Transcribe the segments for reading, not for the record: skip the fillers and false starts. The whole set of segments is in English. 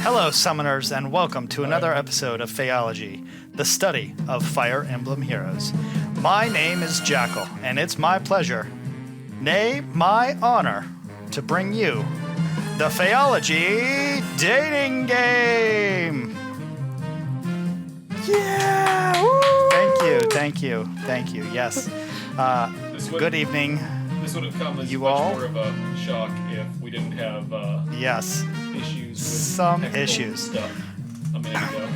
Hello, summoners, and welcome to another episode of FEHology, the study of Fire Emblem heroes. My name is Jackel, and it's my pleasure, nay, my honor, to bring you the FEHology dating game. Yeah! Woo! Thank you. Yes. Good evening. This would have come as you much all? more of a shock if we didn't have Yes. issues with Some technical issues. stuff a minute ago.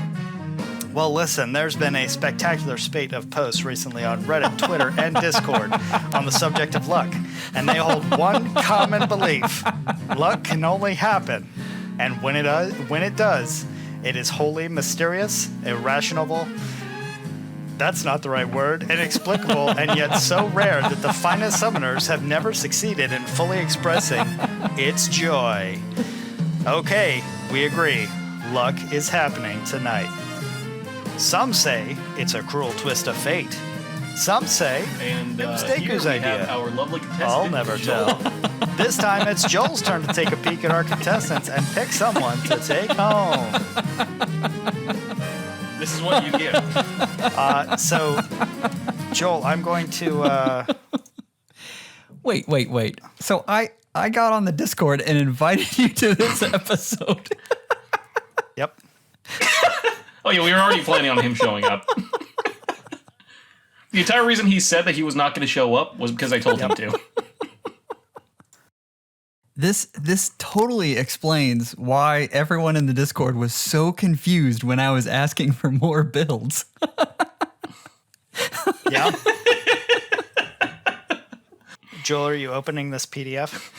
Well, listen, there's been a spectacular spate of posts recently on Reddit, Twitter, and Discord on the subject of luck, and they hold one common belief. Luck can only happen, and when it does, it is wholly mysterious, irrational, that's not the right word, inexplicable, and yet so rare that the finest summoners have never succeeded in fully expressing its joy. Okay, we agree. Luck is happening tonight. Some say it's a cruel twist of fate. Some say And it was here Deku's we idea. have our lovely contestant. I'll never Joel. tell. This time it's Joel's turn to take a peek at our contestants and pick someone to take home. This is what you get. So, Joel, I'm going to... Wait. So I got on the Discord and invited you to this episode. Yep. Oh yeah, we were already planning on him showing up. The entire reason he said that he was not going to show up was because I told him to. This totally explains why everyone in the Discord was so confused when I was asking for more builds. Yeah. Joel, are you opening this PDF?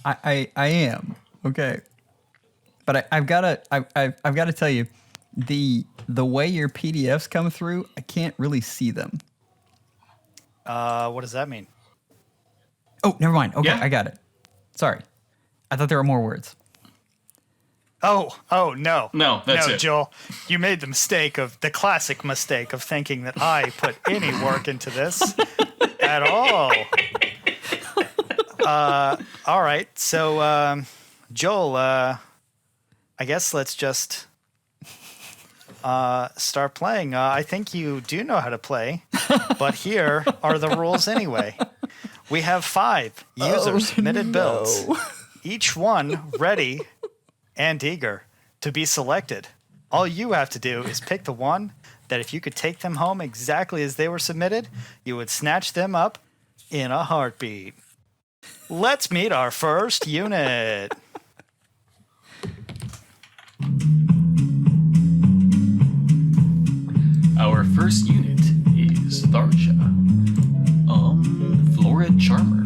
I am. Okay. But I've got to tell you, the way your PDFs come through, I can't really see them. What does that mean? Oh, never mind. Okay, Yeah. I got it. Sorry. I thought there were more words. Oh, no. No, that's it. Joel, you made the classic mistake of thinking that I put any work into this at all. All right. So, Joel, I guess let's just start playing. I think you do know how to play, but here are the rules anyway. We have 5 user-submitted builds, each one ready and eager to be selected. All you have to do is pick the one that if you could take them home exactly as they were submitted, you would snatch them up in a heartbeat. Let's meet our first unit. Our first unit is Tharja. Florid Charmer.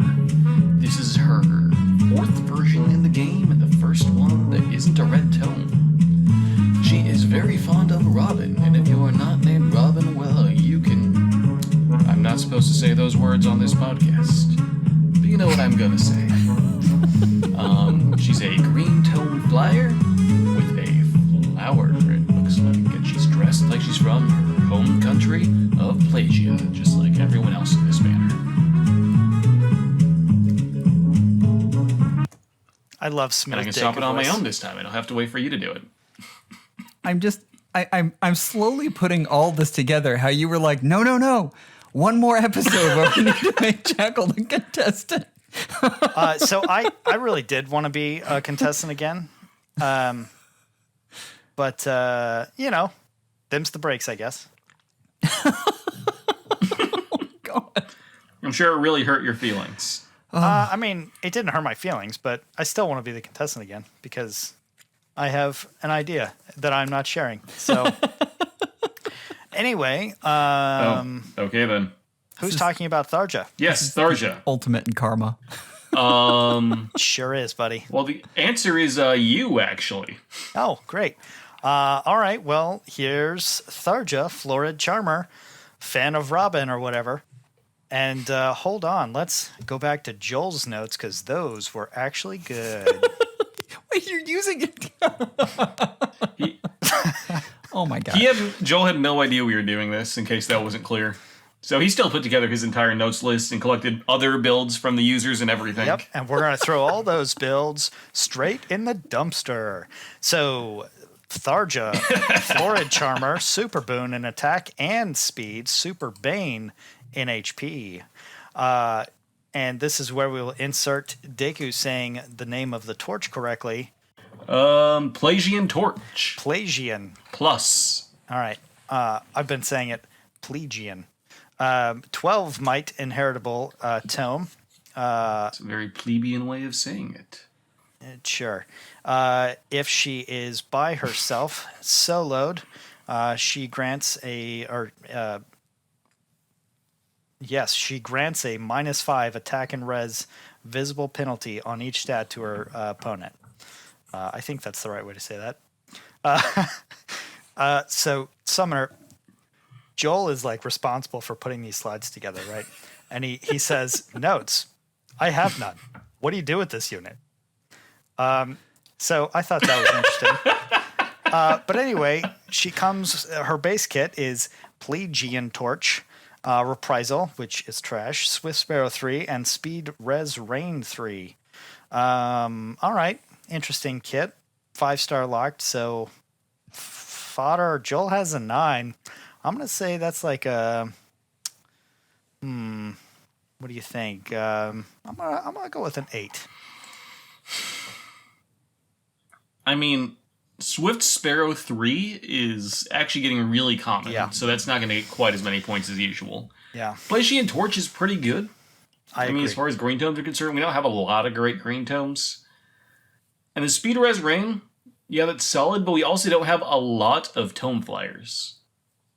This is her 4th version in the game and the first one that isn't a red tone. She is very fond of Robin, and if you are not named Robin, well, you can... I'm not supposed to say those words on this podcast, but you know what I'm gonna say. She's a green tone flyer with a flower, it looks like, and she's dressed like she's from her home country of Plegian, just like everyone else in this banner. I love smooth. And I can stop it on my own this time. I don't have to wait for you to do it. I'm slowly putting all this together. How you were like, no, one more episode where we need to make Jackel the contestant. So I really did want to be a contestant again. But them's the breaks, I guess. Oh, God. I'm sure it really hurt your feelings. I mean, it didn't hurt my feelings, but I still want to be the contestant again because I have an idea that I'm not sharing. So anyway, Okay then. who's talking about Tharja? Yes, Tharja. Ultimate in karma. Sure is, buddy. Well, the answer is you, actually. Oh, great. All right, well, here's Tharja, Florid Charmer, fan of Robin or whatever. And hold on, let's go back to Joel's notes because those were actually good. Wait, you're using it? Oh my God. Joel had no idea we were doing this, in case that wasn't clear. So he still put together his entire notes list and collected other builds from the users and everything. Yep, and we're going to throw all those builds straight in the dumpster. So, Tharja, Florid Charmer, Super Boon in attack and speed, Super Bane in HP. And this is where we will insert Deku saying the name of the torch correctly. Plegian Torch. Plegian. Plus. All right. I've been saying it Plegian. 12 might inheritable tome. It's a very plebeian way of saying it. Sure. If she is by herself, soloed, she grants she grants a -5 attack and res visible penalty on each stat to her opponent. I think that's the right way to say that. So, Summoner, Joel is like responsible for putting these slides together, right? And he says, notes, I have none. What do you do with this unit? So I thought that was interesting. But anyway, her base kit is Plegian Torch, Reprisal, which is trash, Swift Sparrow 3, and Speed Res Rain 3. All right, interesting kit. 5-star locked, so fodder. Joel has a 9. I'm going to say that's like a... what do you think? I'm gonna go with an 8. I mean, Swift Sparrow 3 is actually getting really common, so that's not going to get quite as many points as usual. Yeah. Plegian Torch is pretty good. I mean, agree. as far as green tomes are concerned, we don't have a lot of great green tomes. And the Speed Res Ring, yeah, that's solid, but we also don't have a lot of tome flyers.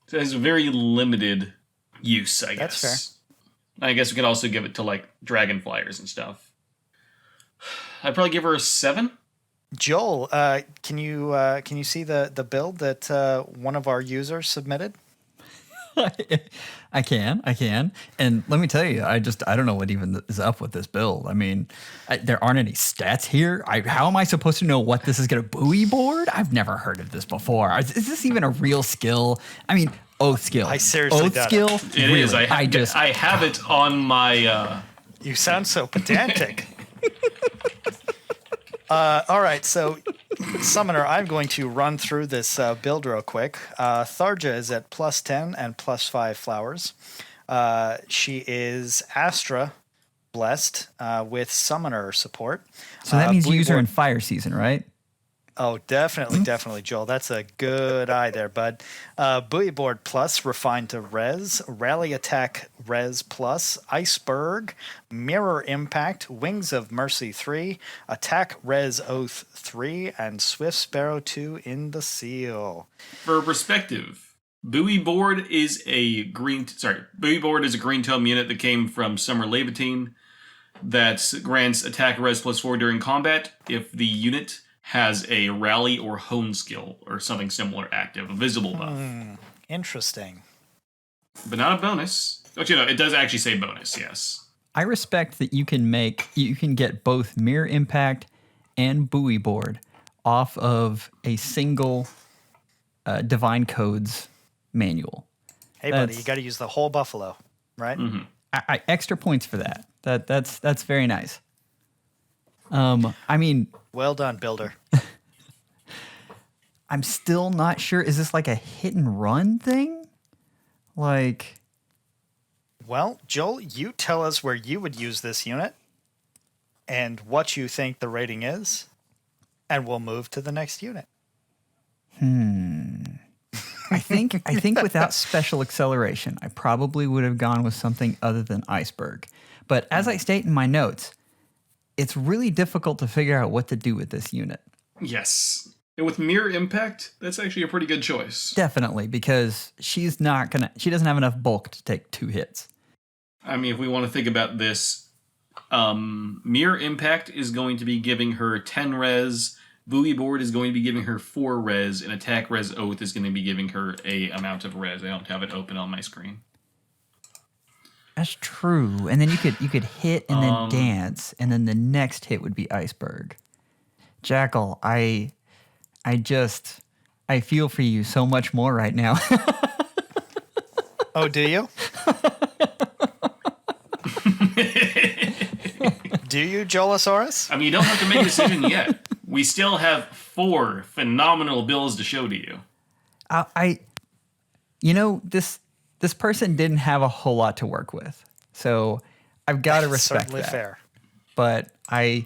So it has a very limited use, I guess. That's fair. I guess we could also give it to, like, dragon flyers and stuff. I'd probably give her a 7. Joel, can you see the build that one of our users submitted? I can. And let me tell you, I don't know what even is up with this build. I mean, there aren't any stats here. How am I supposed to know what this is going to buoy board? I've never heard of this before. Is this even a real skill? I mean, oath skill. I seriously oath doubt skill. it. It really? is. I have it on my... You sound so pedantic. All right, so Summoner, I'm going to run through this build real quick. Tharja is at +10 and +5 flowers. She is Astra blessed with Summoner support. So that means you use her in fire season, right? Oh, definitely, Joel. That's a good eye there, bud. Buoy Board Plus, Refined to Res, Rally Attack Res Plus, Iceberg, Mirror Impact, Wings of Mercy 3, Attack Res Oath 3, and Swift Sparrow 2 in the seal. For perspective, Buoy Board is a green tome unit that came from Summer Levitine that grants attack res +4 during combat if the unit has a rally or hone skill or something similar active, a visible buff. Interesting. But not a bonus. Actually, no, it does actually say bonus, yes. I respect that you can get both Mirror Impact and Buoy Board off of a single Divine Codes manual. Hey, buddy, you got to use the whole buffalo, right? Mm-hmm. I extra points for that. That's very nice. I mean, well done, builder. I'm still not sure. Is this like a hit and run thing? Like, well, Joel, you tell us where you would use this unit and what you think the rating is, and we'll move to the next unit. I think without special acceleration, I probably would have gone with something other than Iceberg. But as I state in my notes, it's really difficult to figure out what to do with this unit. Yes. And with Mirror Impact, that's actually a pretty good choice. Definitely, because she doesn't have enough bulk to take 2 hits. I mean, if we want to think about this, Mirror Impact is going to be giving her 10 res, Buoy Board is going to be giving her 4 res, and Attack Res Oath is going to be giving her a amount of res. I don't have it open on my screen. That's true. And then you could hit and then dance, and then the next hit would be Iceberg. Jackel, I feel for you so much more right now. Oh, do you? Do you, Jolosaurus? I mean, you don't have to make a decision yet. We still have 4 phenomenal bills to show to you. This person didn't have a whole lot to work with, so I've got to respect Certainly that. fair. But I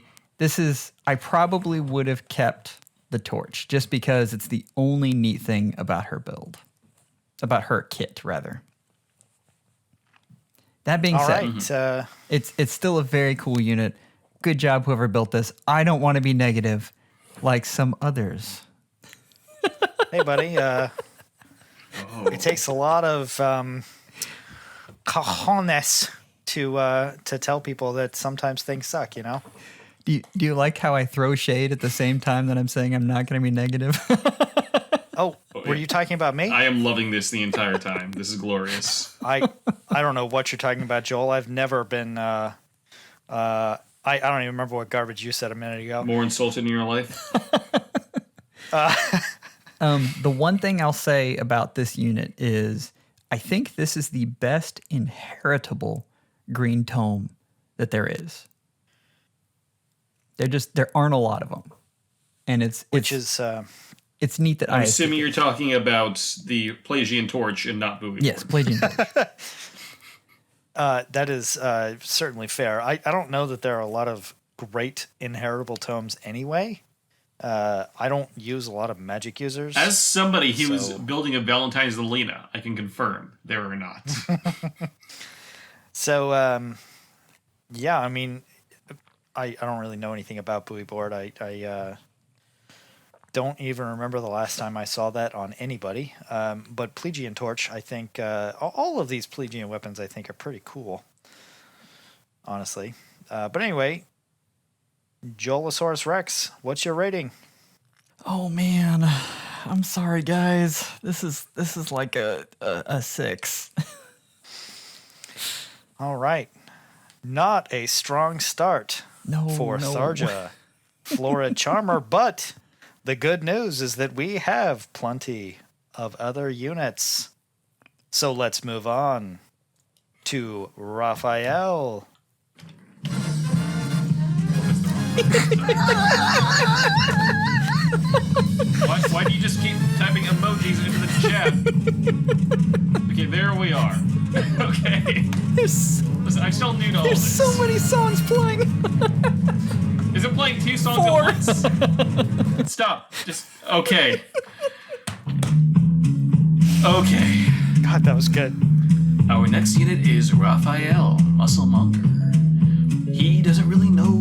probably would have kept the torch just because it's the only neat thing about her build, about her kit rather. That being said, it's still a very cool unit. Good job, whoever built this. I don't want to be negative, like some others. Hey, buddy. It takes a lot of cojones to tell people that sometimes things suck. You know. Do you like how I throw shade at the same time that I'm saying I'm not going to be negative? Oh, were you talking about me? I am loving this the entire time. This is glorious. I don't know what you're talking about, Joel. I've never been. I don't even remember what garbage you said a minute ago. More insulted in your life? The one thing I'll say about this unit is I think this is the best inheritable green tome that there is. There aren't a lot of them, and it's neat that I'm assuming you're talking about the Plegian torch and not Bowie. Yes, Plegian torch. That is certainly fair. I don't know that there are a lot of great inheritable tomes anyway. I don't use a lot of magic users. As somebody who was building a Valentine's Lena, I can confirm there are not. So, yeah, I mean, I don't really know anything about Buoy Board. I don't even remember the last time I saw that on anybody. But Plegian Torch, I think, all of these Plegian weapons, I think, are pretty cool, honestly. But anyway, Jolosaurus Rex, what's your rating? Oh man, I'm sorry guys. This is like a 6. All right, not a strong start for no. Tharja, Flora Charmer, but the good news is that we have plenty of other units. So let's move on to Raphael. Why do you just keep typing emojis into the chat? Okay, there we are. Okay. Listen, I'm still new to all this. There's so many songs playing. Is it playing 2 songs 4. at once? Stop. Just okay. Okay. God, that was good. Our next unit is Raphael, Musclemonger. He doesn't really know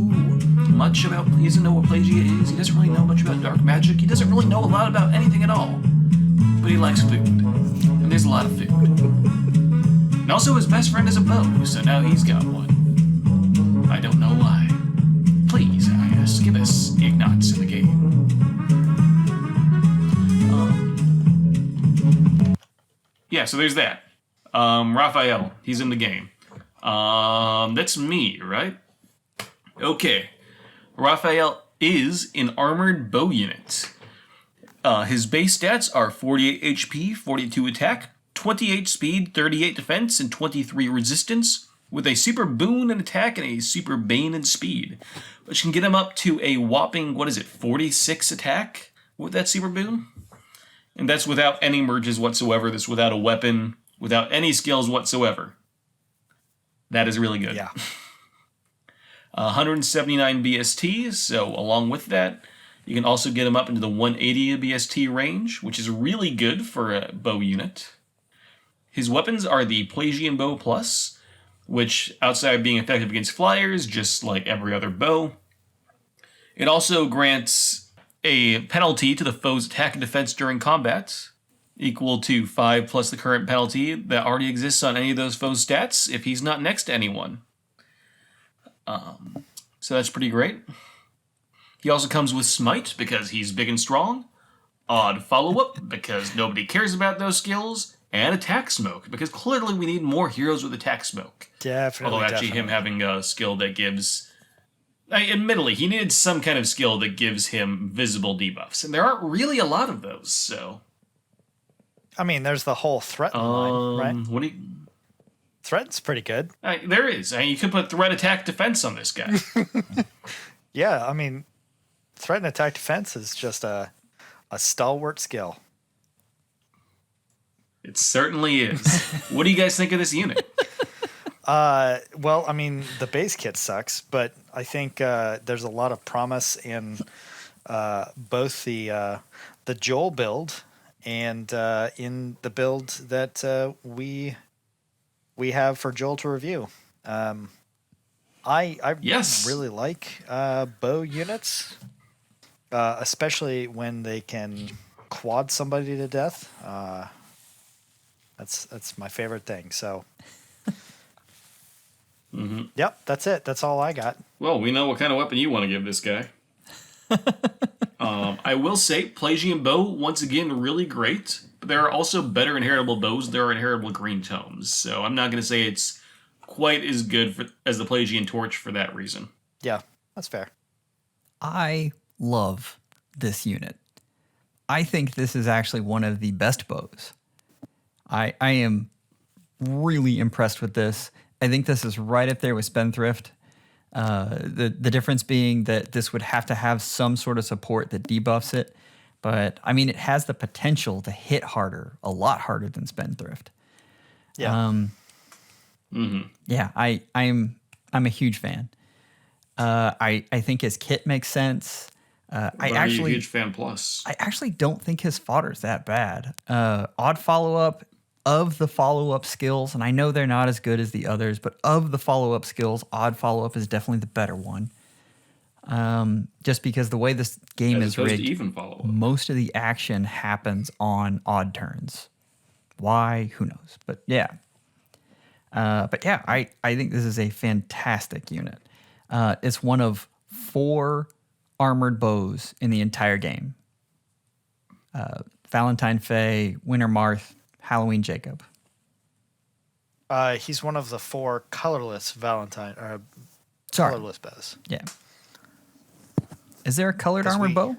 much about, he doesn't know what Plegia is, he doesn't really know much about dark magic, he doesn't really know a lot about anything at all. But he likes food. And there's a lot of food. And also his best friend is a bow, so now he's got one. I don't know why. Please, I ask, give us ignots in the game. Yeah, so there's that. Raphael, he's in the game. That's me, right? Okay. Raphael is an armored bow unit. His base stats are 48 HP, 42 attack, 28 speed, 38 defense, and 23 resistance, with a super boon in attack and a super bane in speed, which can get him up to a whopping, 46 attack with that super boon? And that's without any merges whatsoever. That's without a weapon, without any skills whatsoever. That is really good. Yeah. 179 BST, so along with that, you can also get him up into the 180 BST range, which is really good for a bow unit. His weapons are the Plegian Bow Plus, which, outside of being effective against flyers, just like every other bow, it also grants a penalty to the foe's attack and defense during combat, equal to 5 plus the current penalty that already exists on any of those foes' stats if he's not next to anyone. So that's pretty great. He also comes with Smite because he's big and strong, Odd Follow-Up because nobody cares about those skills, and Attack Smoke because clearly we need more heroes with Attack Smoke. Definitely. Although actually him having a skill that gives... admittedly, he needed some kind of skill that gives him visible debuffs, and there aren't really a lot of those, so... I mean, there's the whole threat line, right? What do you... Threat's pretty good. There is. You could put threat, attack, defense on this guy. Yeah, I mean, threat and attack defense is just a stalwart skill. It certainly is. What do you guys think of this unit? Well, I mean, the base kit sucks, but I think there's a lot of promise in both the Joel build and in the build that we have for Joel to review. I really like bow units, especially when they can quad somebody to death. That's my favorite thing. So, Yep, that's it. That's all I got. Well, we know what kind of weapon you want to give this guy. I will say, Plegian bow, once again, really great. But there are also better inheritable bows. There are inheritable green tomes. So I'm not going to say it's quite as good as the Plegian torch for that reason. Yeah, that's fair. I love this unit. I think this is actually one of the best bows. I am really impressed with this. I think this is right up there with Spendthrift. The difference being that this would have to have some sort of support that debuffs it. But, I mean, it has the potential to hit harder, a lot harder than Spendthrift. Yeah. Yeah, I'm a huge fan. I think his kit makes sense. Are you a huge fan plus? I actually don't think his fodder's that bad. Odd follow-up of the follow-up skills, and I know they're not as good as the others, but of the follow-up skills, odd follow-up is definitely the better one. Just because the way this game is rigged, even follow-up, most of the action happens on odd turns. Why? Who knows? But yeah. I think this is a fantastic unit. It's one of 4 armored bows in the entire game. Valentine Faye, Winter Marth, Halloween Jacob. He's one of the 4 colorless colorless bows. Yeah. Is there a colored armored bow?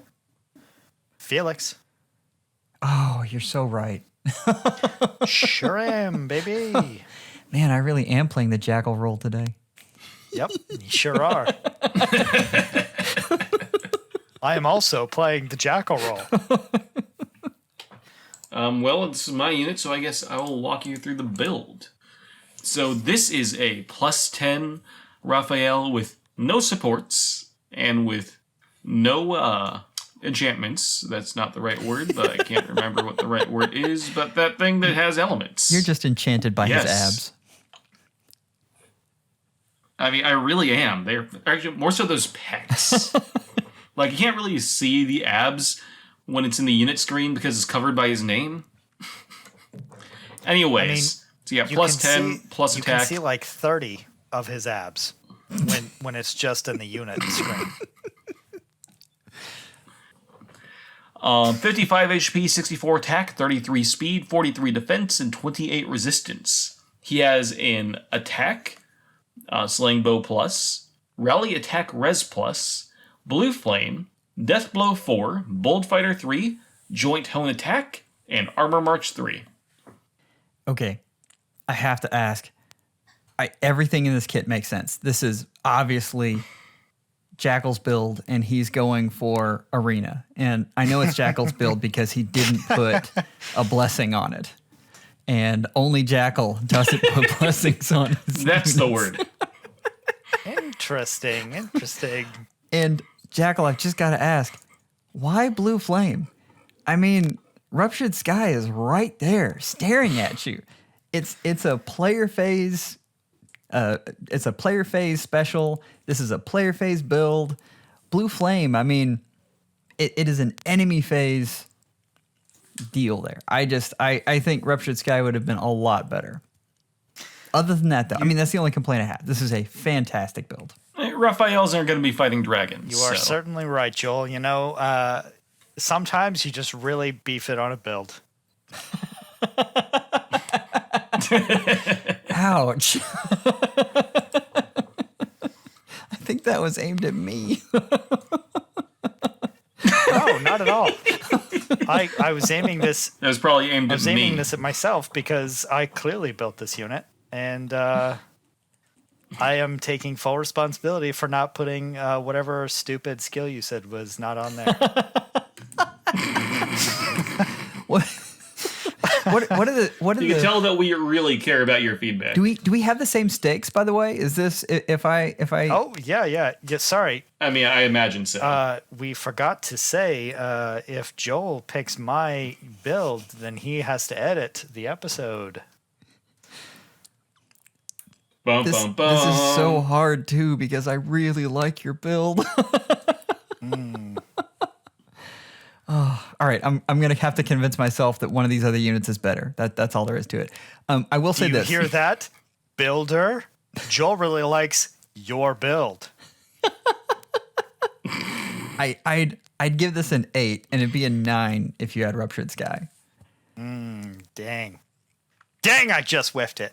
Felix. Oh, you're so right. Sure am, baby. Man, I really am playing the Jackel role today. Yep, you sure are. I am also playing the Jackel role. Well, this is my unit, so I guess I will walk you through the build. So this is a +10 Raphael with no supports and with no enchantments. That's not the right word, but I can't remember what the right word is. But that thing that has elements. You're just enchanted by his abs. I mean, I really am. They're actually more so those pecs. Like, you can't really see the abs when it's in the unit screen because it's covered by his name. Anyways, so yeah, +10, plus attack. You can see like 30 of his abs when it's just in the unit screen. 55 HP, 64 attack, 33 speed, 43 defense, and 28 resistance. He has an attack, Slaying Bow plus, Rally Attack Res plus, Blue Flame, Death Blow 4, Bold Fighter 3, Joint Hone Attack, and Armor March 3. Okay, I have to ask. Everything in this kit makes sense. This is obviously Jackel's build, and he's going for Arena. And I know it's Jackel's build because he didn't put a blessing on it. And only Jackel doesn't put blessings on his That's the word. Interesting. And Jackel, I've just got to ask, why Blue Flame? I mean, Ruptured Sky is right there, staring at you. It's a player phase. It's a player phase special. This is a player phase build. Blue Flame. I mean, it is an enemy phase deal there. I think Ruptured Sky would have been a lot better. Other than that, though, I mean, that's the only complaint I have. This is a fantastic build. Raphaels aren't going to be fighting dragons. You are certainly right, Joel. You know, sometimes you just really beef it on a build. Ouch. I think that was aimed at me. No, not at all. I was aiming this. It was probably aimed at me. I was aiming this at myself because I clearly built this unit. and I am taking full responsibility for not putting whatever stupid skill you said was not on there. What are the You can tell that we really care about your feedback. do we have the same stakes, by the way? Is this if I Oh, yeah. Sorry. I mean, I imagine so. We forgot to say if Joel picks my build, then he has to edit the episode. Bum, this bum, bum. is so hard too because I really like your build. Oh, all right, I'm gonna have to convince myself that one of these other units is better. That's all there is to it. I will say You this. hear that, builder? Joel really likes your build. I'd give this an 8, and it'd be a 9 if you had Ruptured Sky. Dang, I just whiffed it.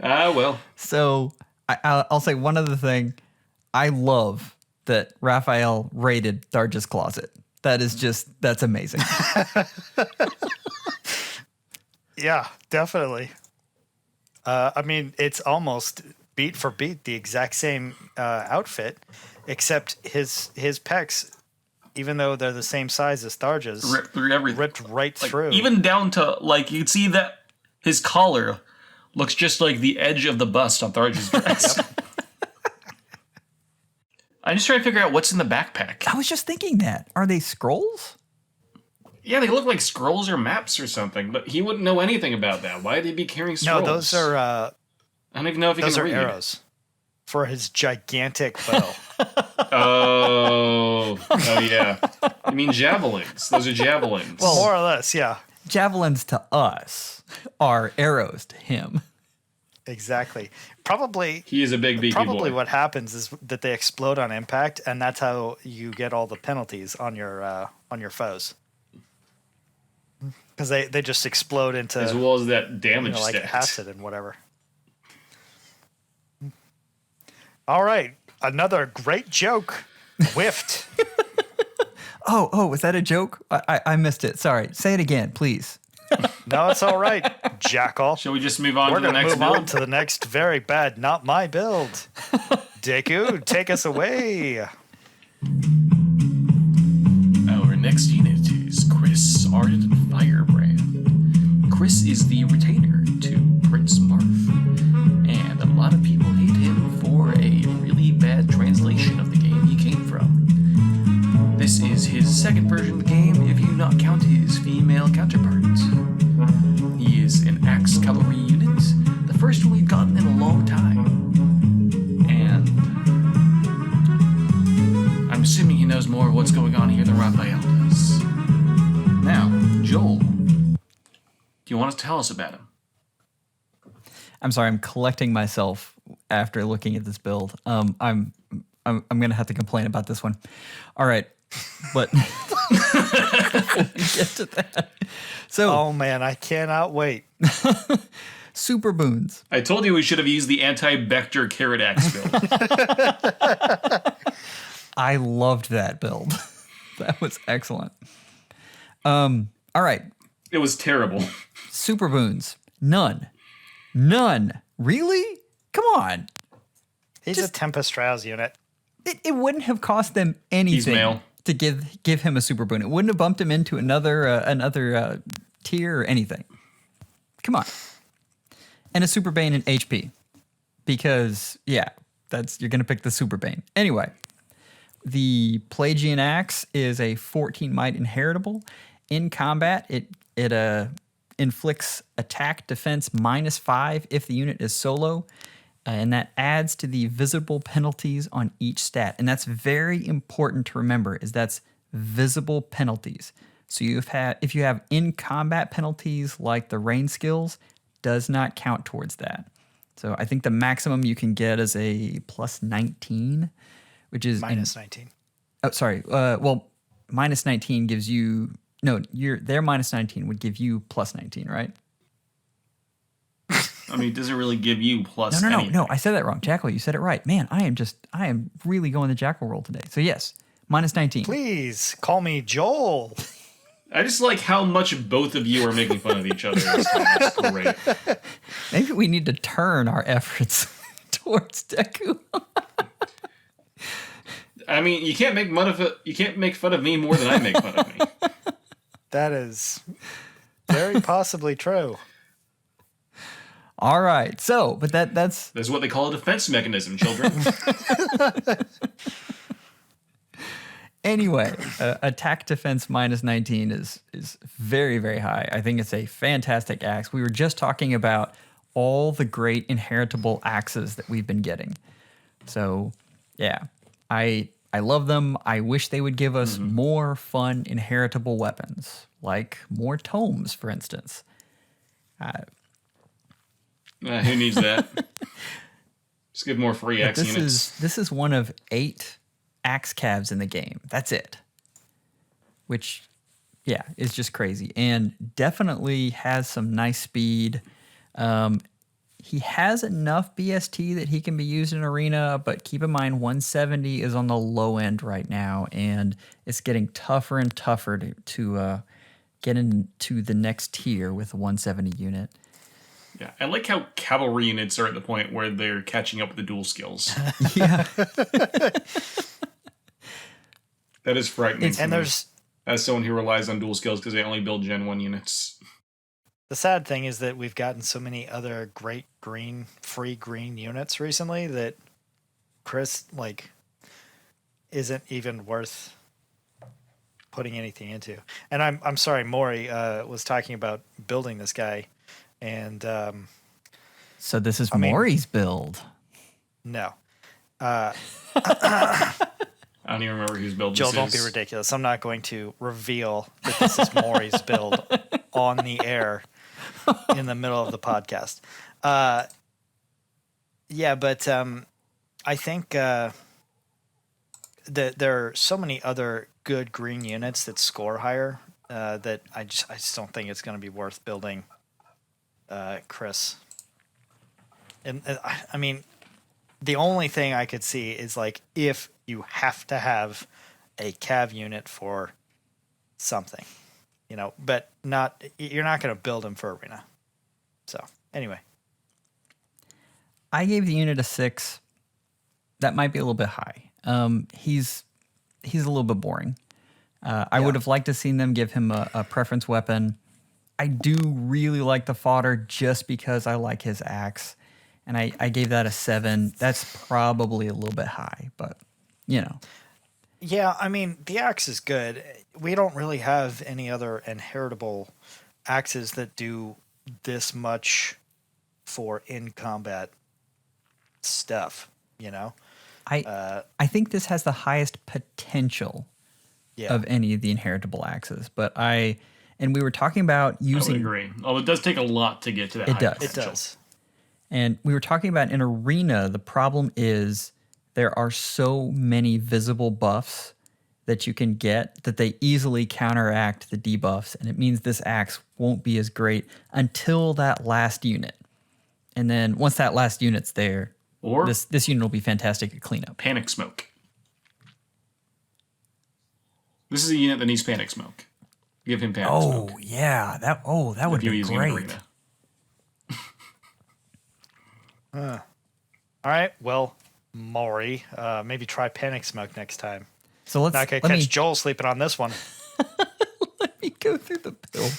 Well. So I'll say one other thing. I love that Raphael raided Tharja's closet. That's amazing. Yeah, definitely. I mean, it's almost beat for beat the exact same outfit, except his pecs, even though they're the same size as Tharja's, Ripped through everything. ripped right Like, through. even down to, like, you can see that his collar looks just like the edge of the bust on Tharja's dress. I'm just trying to figure out what's in the backpack. I was just thinking that. Are they scrolls? Yeah, they look like scrolls or maps or something, but he wouldn't know anything about that. Why would he be carrying No, scrolls? those are I don't even know if he those can are read. arrows for his gigantic bow. Oh, yeah. I mean javelins. Those are javelins. Well, more or less, yeah, Javelins to us are arrows to him. exactly. Probably he is a big beefy boy. what happens is that they explode on impact, and that's how you get all the penalties on your foes. Because they just explode into As well as that damage like stat. acid and whatever. All right, another great joke. Whiffed. Oh, was that a joke? I missed it. Sorry. Say it again, please. No, it's all right, Jackal. Shall we just move on We're to the going to next move on build? to the next very bad, not my build. Deku, take us away. Our next unit is Chris Ardent Firebrand. Chris is the retainer to Prince Marth, and a lot of people hate him for a really bad translation of the game he came from. This is his second version of the game if you not count his female counterpart. He is an axe cavalry unit, the first one we've gotten in a long time. And I'm assuming he knows more of what's going on here than Raphael does. Now, Joel, do you want to tell us about him? I'm sorry. I'm collecting myself after looking at this build. I'm gonna have to complain about this one. All right, but before we get to that, so Oh, man, I cannot wait. super boons. I told you we should have used the anti-Vector Carrot Axe build. I loved that build. That was excellent. All right, It was terrible. super boons. None. Really? Come on. He's a Tempest Trials unit. It wouldn't have cost them He's anything male. to give him a super boon. It wouldn't have bumped him into another tier or anything. Come on. And a super bane in HP. Because you're gonna pick the super bane. Anyway, the Plegian axe is a 14 might inheritable. In combat, it inflicts attack defense -5 if the unit is solo. And that adds to the visible penalties on each stat. And that's very important to remember, is that's visible penalties. So if you have in-combat penalties like the rain skills, does not count towards that. So I think the maximum you can get is a +19, which is... -19. Oh, sorry. Well, -19 gives you... No, their -19 would give you +19, right? I mean, it doesn't really give you plus No. anything. I said that wrong. Jackal, you said it right. Man, I am really going the Jackal roll today. So yes, -19. Please call me Joel. I just like how much both of you are making fun of each other this time. It's great. Maybe we need to turn our efforts towards Deku. I mean, you can't make fun of it. You can't make fun of me more than I make fun of me. That is very possibly true. All right. So, but that's That's what they call a defense mechanism, children. anyway. Attack defense minus 19 is very, very high. I think it's a fantastic axe. We were just talking about all the great inheritable axes that we've been getting. So, yeah, I love them. I wish they would give us more fun inheritable weapons, like more tomes, for instance. Who needs that? Just give more free axe units. This is one of 8 axe calves in the game. That's it. Which, yeah, is just crazy. And definitely has some nice speed. He has enough BST that he can be used in arena, but keep in mind 170 is on the low end right now, and it's getting tougher and tougher to get into the next tier with a 170 unit. Yeah, I like how cavalry units are at the point where they're catching up with the dual skills. Yeah. That is frightening. And there's as someone who relies on dual skills because they only build Gen 1 units. the sad thing is that we've gotten so many other great free green units recently that Chris isn't even worth putting anything into. And I'm sorry, Maury was talking about building this guy, and So this is Maury's build. no. I don't even remember whose build Joel, this don't is. be ridiculous. I'm not going to reveal that this is Maury's build on the air in the middle of the podcast. Yeah, but I think that there are so many other good green units that score higher that I just don't think it's going to be worth building Chris. And I mean, the only thing I could see is if you have to have a cav unit for something, but you're not going to build him for arena. So anyway, I gave the unit a 6. That might be a little bit high. He's a little bit boring. I would have liked to seen them give him a preference weapon. I do really like the fodder just because I like his axe. And I gave that a 7. That's probably a little bit high, but yeah, I mean, the axe is good. We don't really have any other inheritable axes that do this much for in-combat stuff, I think this has the highest potential of any of the inheritable axes. And we were talking about I would using. agree. Oh, it does take a lot to get to that. It high does. potential. It does. And we were talking about in arena, the problem is there are so many visible buffs that you can get that they easily counteract the debuffs. And it means this axe won't be as great until that last unit. And then once that last unit's there, Or this unit will be fantastic at cleanup. Panic Smoke. This is a unit that needs Panic Smoke. Give him Panic Smoke. Yeah. That would If you're be using great. an arena. All right, well, Maury, maybe try Panic Smoke next time. So let's Not going to catch Joel sleeping on this one. let me go through the build.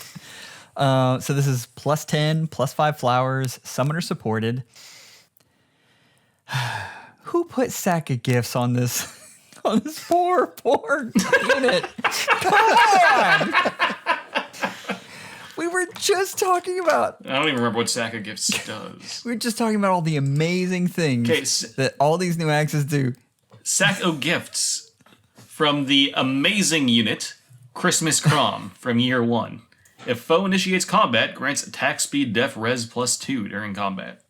So this is +10, +5 flowers, summoner supported. Who put sack of gifts on this poor unit? Come on! We were just talking about. I don't even remember what Sack of Gifts does. We were just talking about all the amazing things that all these new axes do. Sack of Gifts from the amazing unit Christmas Crom from year 1. If foe initiates combat, grants attack speed def res +2 during combat.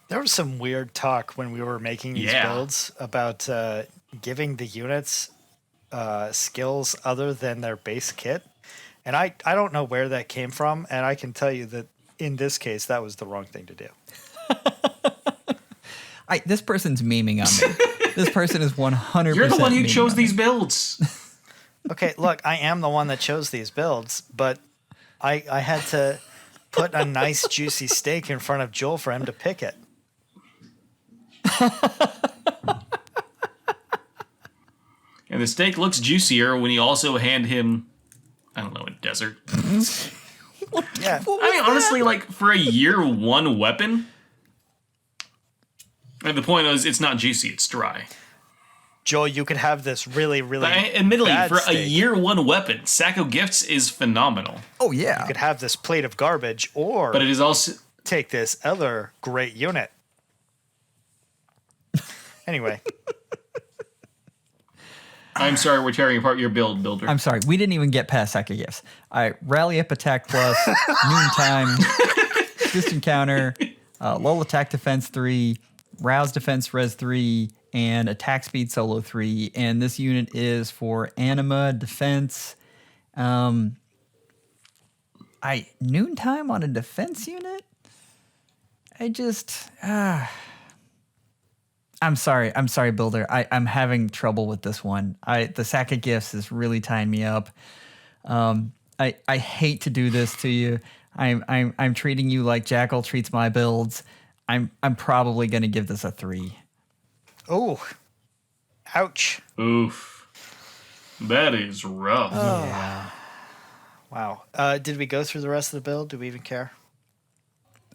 There was some weird talk when we were making these builds about giving the units skills other than their base kit. And I don't know where that came from, and I can tell you that in this case, that was the wrong thing to do. This person's memeing on me. This person is 100%. You're the one who memeing chose on me. these builds. Okay, look, I am the one that chose these builds, but I had to put a nice juicy steak in front of Joel for him to pick it. And the steak looks juicier when you also hand him, I don't know, a desert. Yeah. I mean, honestly, like, for a year one weapon, and the point is, it's not juicy, it's dry. Joel, you could have this really, really Admittedly, bad for steak. a year one weapon, Sack of Gifts is phenomenal. Oh, yeah. You could have this plate of garbage, or But it is also... take this other great unit. Anyway. I'm sorry, we're tearing apart your build, Builder. I'm sorry. We didn't even get past Sack of Gifts. Rally Up Attack Plus, Noontime, Distant Counter, Lull Attack Defense 3, Rouse Defense Res 3, and Attack Speed Solo 3. And this unit is for Anima Defense. Noontime on a defense unit? I'm sorry, Builder. I'm having trouble with this one. The Sack of Gifts is really tying me up. I hate to do this to you. I'm treating you like Jackel treats my builds. I'm probably gonna give this a 3. Oh. Ouch. Oof. That is rough. Yeah. Wow. Did we go through the rest of the build? Do we even care?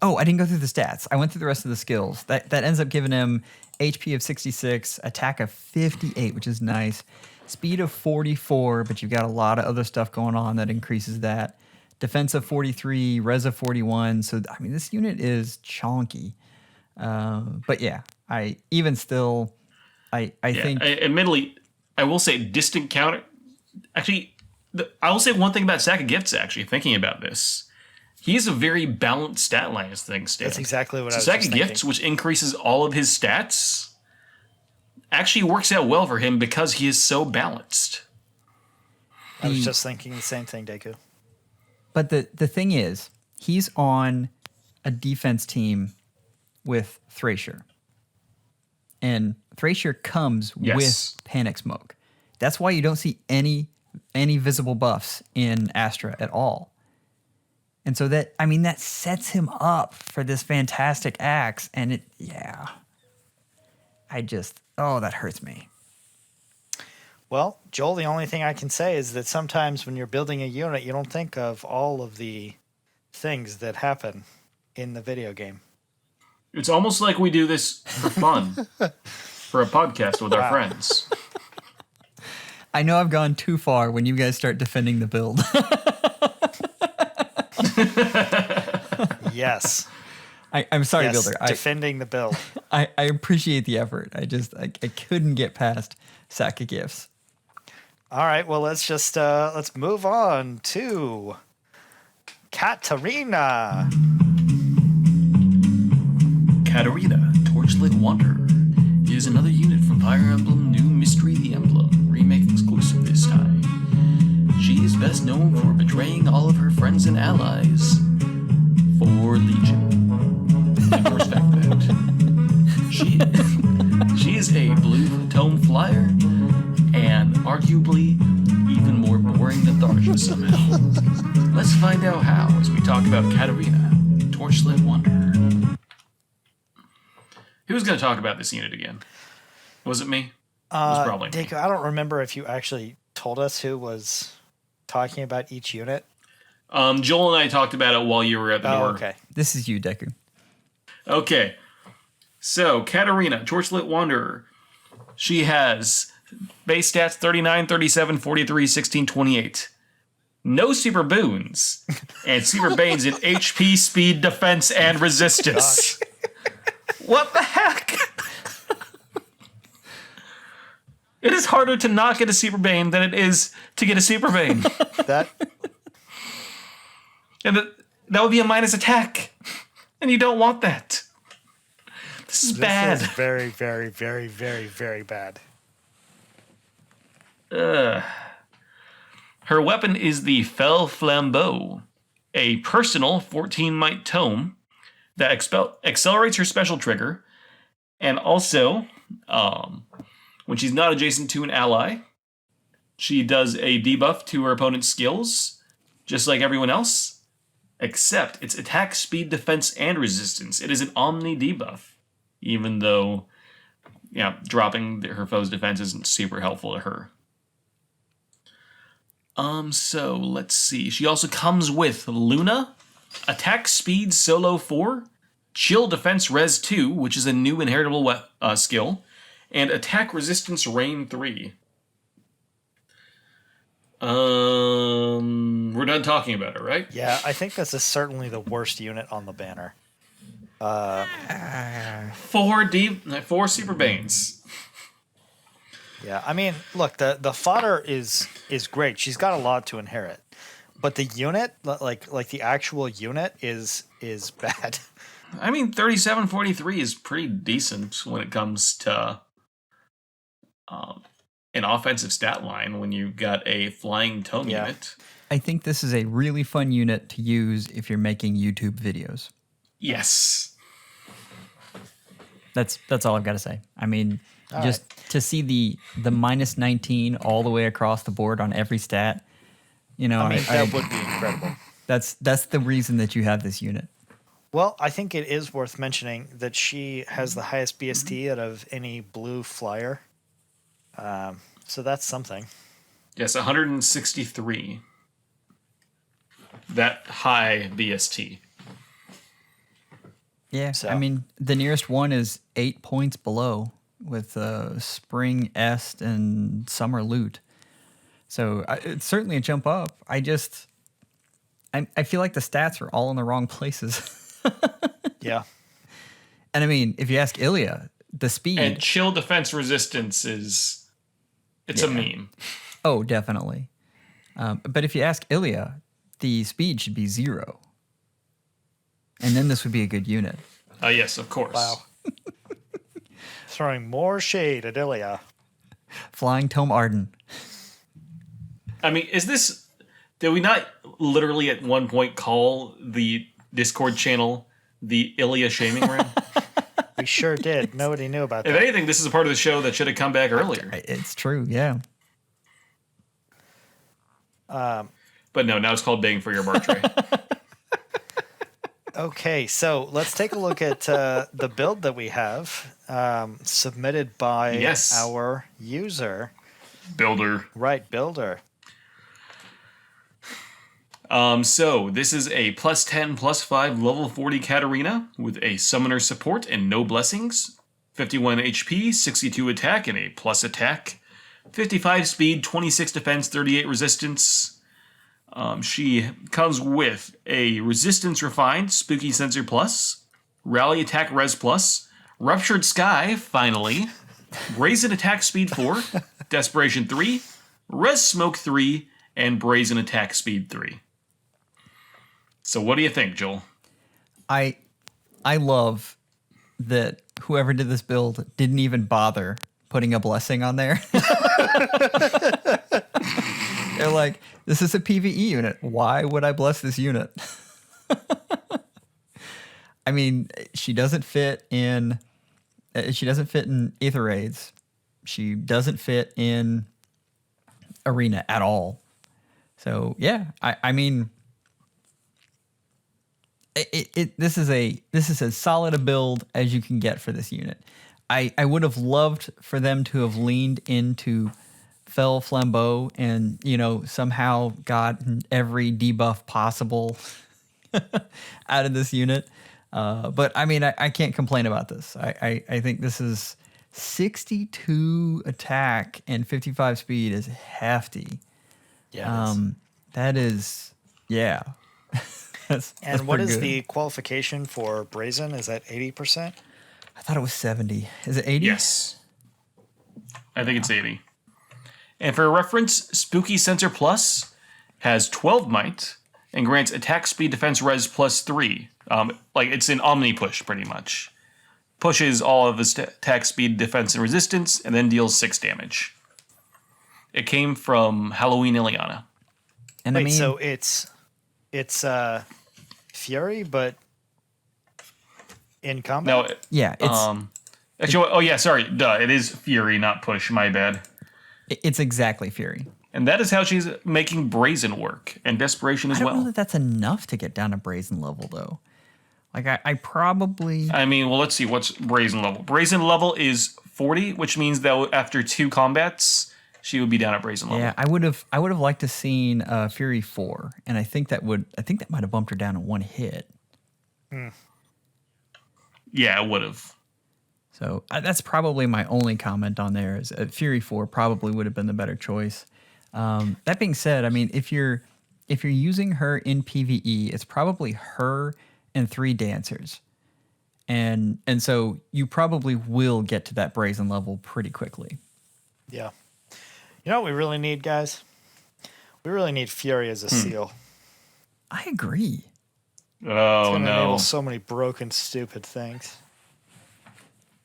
Oh, I didn't go through the stats. I went through the rest of the skills. That ends up giving him HP of 66, attack of 58, which is nice. Speed of 44, but you've got a lot of other stuff going on that increases that. Defense of 43, res of 41. So, I mean, this unit is chonky. But yeah, I think... Admittedly, I will say distant counter... Actually, I will say one thing about Sack of Gifts, actually, thinking about this. He has a very balanced stat line as things stand. That's exactly what I was Sack just of Gifts, thinking. which increases all of his stats, actually works out well for him because he is so balanced. I was just thinking the same thing, Deku. But the thing is, he's on a defense team with Thracier. And Thracier comes Yes. with Panic Smoke. That's why you don't see any visible buffs in Astra at all. And so that sets him up for this fantastic axe. And that hurts me. Well, Joel, the only thing I can say is that sometimes when you're building a unit, you don't think of all of the things that happen in the video game. It's almost like we do this for fun, for a podcast with our friends. I know I've gone too far when you guys start defending the build. Yes. I'm sorry, Yes, Builder. defending the build. I appreciate the effort. I couldn't get past Sack of Gifts. All right, well, let's move on to Katarina. Katarina, Torchlit Wanderer, is another unit from Fire Emblem New Mystery the Emblem, remake exclusive this time. She is best known for betraying all of her friends and allies for Legion. And respect that. She is a blue tome flyer and arguably even more boring than Tharsha somehow. Let's find out how as we talk about Katarina, Torchlit Wanderer. Who's going to talk about this unit again? Was it me? It was probably me. Deku, I don't remember if you actually told us who was talking about each unit. Joel and I talked about it while you were at the door. Okay. This is you, Deku. Okay. So, Katarina, Torchlit Wanderer. She has base stats 39, 37, 43, 16, 28. No super boons. And super banes in HP, speed, defense, and resistance. What the heck? It is harder to not get a super bane than it is to get a super bane. That And that would be a minus attack. And you don't want that. This is bad. This is very, very, very, very, very bad. Her weapon is the Fel Flambeau, a personal 14 might tome that accelerates her special trigger, and also, when she's not adjacent to an ally, She does a debuff to her opponent's skills, just like everyone else, except it's attack, speed, defense, and resistance. It is an omni debuff, even though, dropping her foe's defense isn't super helpful to her. So let's see. She also comes with Luna, attack, speed, solo 4, chill, defense, res 2, which is a new inheritable skill, and attack, resistance, rain 3. We're done talking about it, right? Yeah, I think this is certainly the worst unit on the banner. 4 Super Banes. Yeah, I mean, look, the fodder is great. She's got a lot to inherit, but the unit, like the actual unit, is bad. I mean, 3743 is pretty decent when it comes to an offensive stat line when you've got a flying tome unit. I think this is a really fun unit to use if you're making YouTube videos. Yes. That's all I've got to say. I mean, to see the minus 19 all the way across the board on every stat, that would be incredible. That's the reason that you have this unit. Well, I think it is worth mentioning that she has the highest BST out of any blue flyer. So that's something. Yes, 163. That high BST. Yeah, So. I mean, the nearest one is 8 points below with Spring Est and Summer Loot. So it's certainly a jump up. I feel like the stats are all in the wrong places. Yeah. And I mean, if you ask Ilya, the speed... And chill, defense, resistance is... It's a meme. Oh, definitely. But if you ask Ilya, the speed should be 0. And then this would be a good unit. Yes, of course. Wow. Throwing more shade at Ilya. Flying Tome Arden. I mean, did we not literally at one point call the Discord channel the Ilya shaming room? We sure did. Nobody knew about If that. anything, this is a part of the show that should have come back earlier. It's true, yeah. But no, now it's called begging for your bar tray. Okay, so let's take a look at the build that we have submitted by our user. Builder. Right, Builder. So this is a +10, +5 level 40 Katarina with a summoner support and no blessings, 51 HP, 62 attack, and a plus attack, 55 speed, 26 defense, 38 resistance. She comes with a resistance refined, spooky sensor plus, rally attack res plus, ruptured sky finally, brazen attack speed 4, desperation 3, res smoke 3, and brazen attack speed 3. So what do you think, Joel? I love that whoever did this build didn't even bother putting a blessing on there. They're like, this is a PvE unit. Why would I bless this unit? I mean, she doesn't fit in Aether Raids. She doesn't fit in Arena at all. So yeah, I mean, this is as solid a build as you can get for this unit. I would have loved for them to have leaned into Fel Flambeau and, somehow gotten every debuff possible out of this unit. But I mean, I can't complain about this. I think this is 62 attack and 55 speed is hefty. Yeah. That is, yeah. That's what is good. the qualification for Brazen? Is that 80%? I thought it was 70. Is it 80? Yes. I think it's 80. And for reference, Spooky Sensor Plus has 12 might and grants attack, speed, defense, res +3. It's an omni push, pretty much. Pushes all of his attack, speed, defense, and resistance, and then deals 6 damage. It came from Halloween Ileana. And Wait, I mean, so it's Fury, but in combat? No, yeah, it's actually, oh yeah, sorry, duh, it is Fury, not push, my bad. it's exactly Fury. And that is how she's making Brazen work, and Desperation as I don't know well. that that's enough to get down to Brazen level, though. Like, I probably... I mean, well, let's see. What's Brazen level? Brazen level is 40, which means that after 2 combats, she would be down at Brazen level. Yeah, I would have liked to seen Fury 4, and I think that might have bumped her down in one hit. Yeah, it would have. So that's probably my only comment on there is Fury 4 probably would have been the better choice. That being said, I mean, if you're using her in PvE, it's probably her and 3 dancers. And so you probably will get to that Brazen level pretty quickly. Yeah. You know what we really need, guys? We really need Fury as a seal. I agree. Oh, It's gonna no. enable so many broken, stupid things.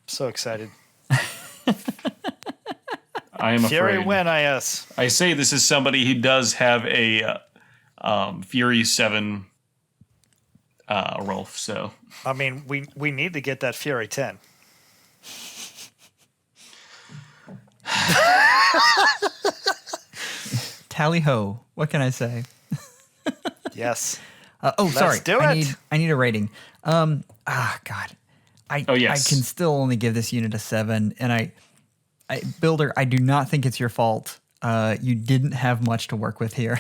So excited. I am Fury afraid. win, IS. I say this is somebody who does have a Fury 7 Rolf, so... I mean, we need to get that Fury 10. Tally ho! What can I say? Yes. Sorry. do I it. need a rating. God. Oh, yes. I can still only give this unit a 7, and I Builder, I do not think it's your fault. You didn't have much to work with here.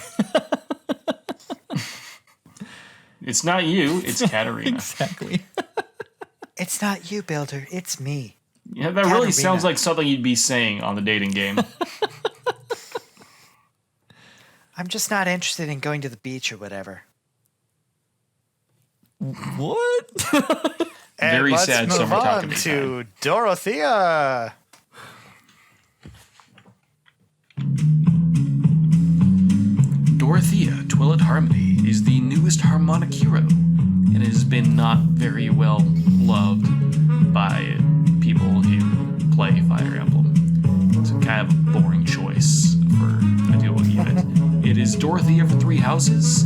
It's not you, it's Katarina. Exactly. It's not you, Builder. It's me. Yeah, that really Katarina. sounds like something you'd be saying on the dating game. I'm just not interested in going to the beach or whatever. What? And Very let's sad move summer on talking to Dorothea. Dorothea, Twilight Harmony, is the newest harmonic hero, and has been not very well loved by people who play Fire Emblem. It's kind of a boring choice for a dual unit. It is Dorothea for 3 houses,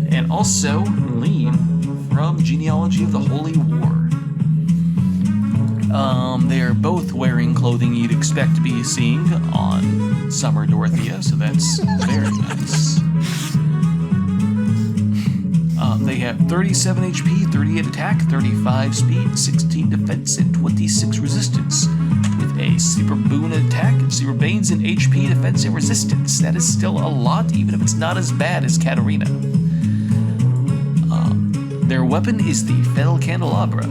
and also Lean from Genealogy of the Holy War. They're both wearing clothing you'd expect to be seeing on Summer Dorothea, so that's very nice. They have 37 HP, 38 attack, 35 speed, 16 defense, and 26 resistance, with a Super Boon attack, Super Banes, and HP, defense, and resistance. That is still a lot, even if it's not as bad as Katarina. Their weapon is the Fell Candelabra,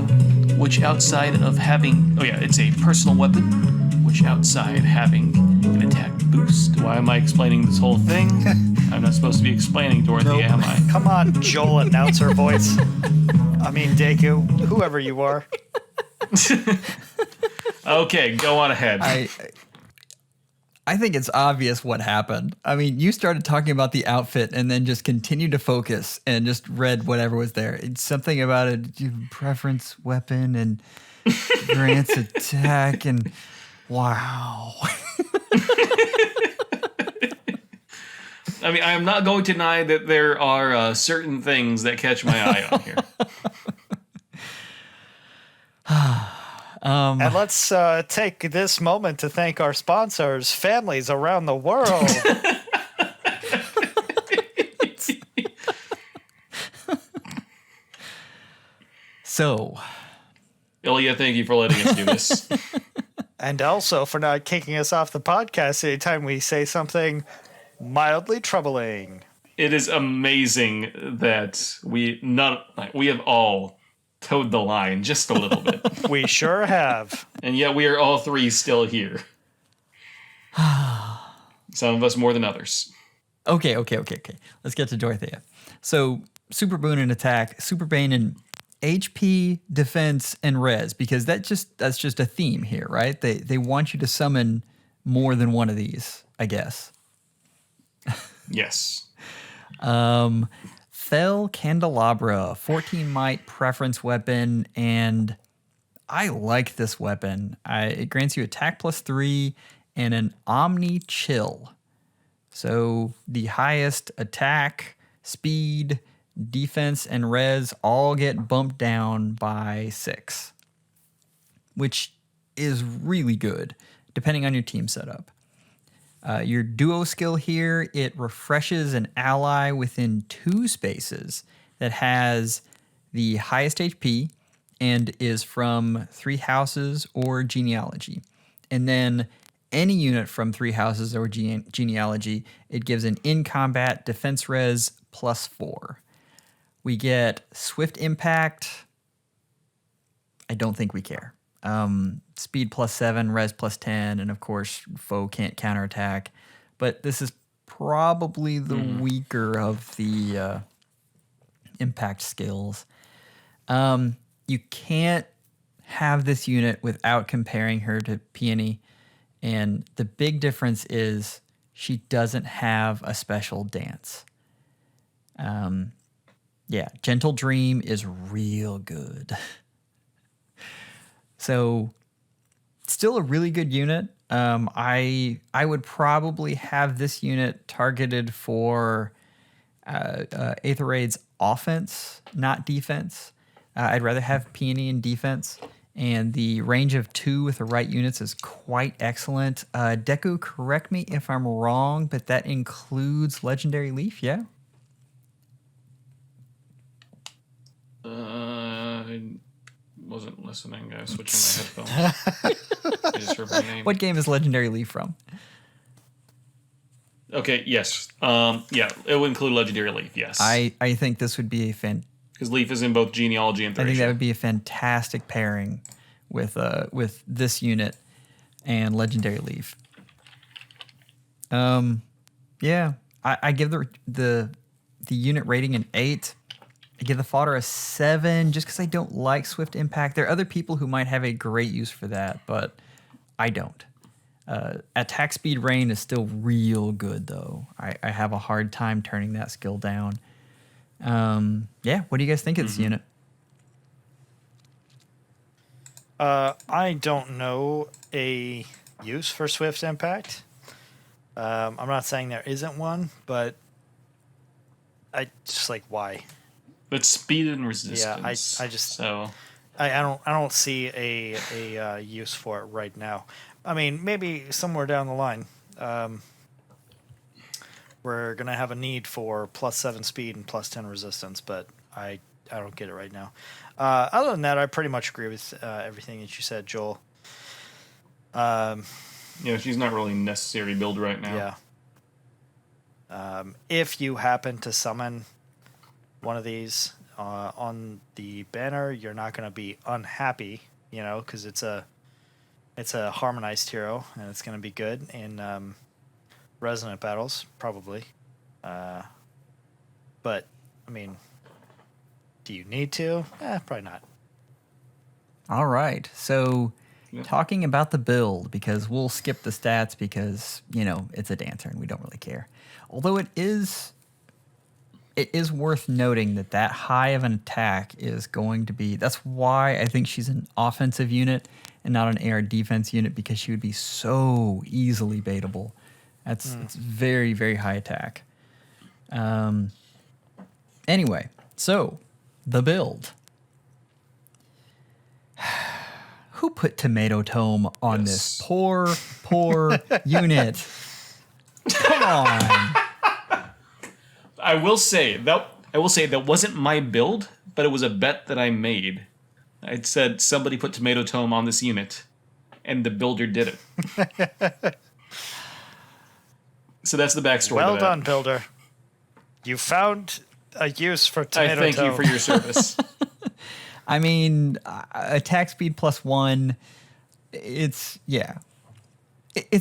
which outside of having... Oh yeah, it's a personal weapon, which outside having an attack boost... Why am I explaining this whole thing? I'm not supposed to be explaining Dorothea, am I? Come on, Joel announcer voice. I mean, Deku, whoever you are. Okay, go on ahead. I think it's obvious what happened. I mean, you started talking about the outfit and then just continued to focus and just read whatever was there. It's something about a preference weapon and grants attack and wow. I mean, I am not going to deny that there are certain things that catch my eye on here. And let's take this moment to thank our sponsors, families around the world. So, Ilya, thank you for letting us do this. And also for not kicking us off the podcast anytime we say something mildly troubling. It is amazing that we have all towed the line just a little bit. We sure have. And yet we are all 3 still here. Some of us more than others. okay. Let's get to Dorothea. So, Super Boon and attack, Super Bane and HP, defense, and res, because that's just a theme here, right? They want you to summon more than one of these, I guess. Yes. Fell Candelabra, 14 might preference weapon, and I like this weapon. It grants you attack +3 and an Omni Chill. So the highest attack, speed, defense, and res all get bumped down by 6, which is really good, depending on your team setup. Your duo skill here, it refreshes an ally within 2 spaces that has the highest HP and is from 3 houses or genealogy. And then any unit from 3 houses or genealogy, it gives an in-combat defense res +4. We get swift impact. I don't think we care. Speed +7, res +10, and of course, foe can't counterattack. But this is probably the weaker of the impact skills. You can't have this unit without comparing her to Peony, and the big difference is she doesn't have a special dance. Yeah, Gentle Dream is real good. So, still a really good unit. I would probably have this unit targeted for Aether offense, not defense. I'd rather have Peony in defense. And the range of 2 with the right units is quite excellent. Deku, correct me if I'm wrong, but that includes Legendary Leaf, yeah? I wasn't listening. I was switching my headphones. I just heard my name. What game is Legendary Leaf from? Okay, yes. Yeah, it would include Legendary Leaf, yes. I think this would be because Leaf is in both genealogy and I think that Thracia. would be a fantastic pairing with this unit and Legendary Leaf. Yeah, I give the unit rating an 8. I give the fodder a 7 just because I don't like Swift Impact. There are other people who might have a great use for that, but I don't. Attack Speed Rain is still real good, though. I have a hard time turning that skill down. Yeah, what do you guys think of this unit? I don't know a use for Swift Impact. I'm not saying there isn't one, but I just like why. But speed and resistance. Yeah, I just so I don't see a use for it right now. I mean, maybe somewhere down the line, we're gonna have a need for +7 speed and +10 resistance, but I don't get it right now. Other than that, I pretty much agree with everything that you said, Joel. yeah, she's not really a necessary build right now. Yeah. If you happen to summon one of these on the banner, you're not going to be unhappy, because it's a harmonized hero and it's going to be good in resonant battles, probably. But I mean, do you need to? Probably not. All right. So, talking about the build, because we'll skip the stats because, it's a dancer and we don't really care. Although it is worth noting that high of an attack is going to be... That's why I think she's an offensive unit and not an AR defense unit, because she would be so easily baitable. It's very, very high attack. Anyway, so... the build. Who put Tomato Tome on this poor unit? Come on. I will say that wasn't my build, but it was a bet that I made. I said somebody put Tomato Tome on this unit, and the builder did it. So that's the backstory. Well to that. done, builder. You found a use for Tomato I thank Tome. you for your service. I mean, attack speed +1. It's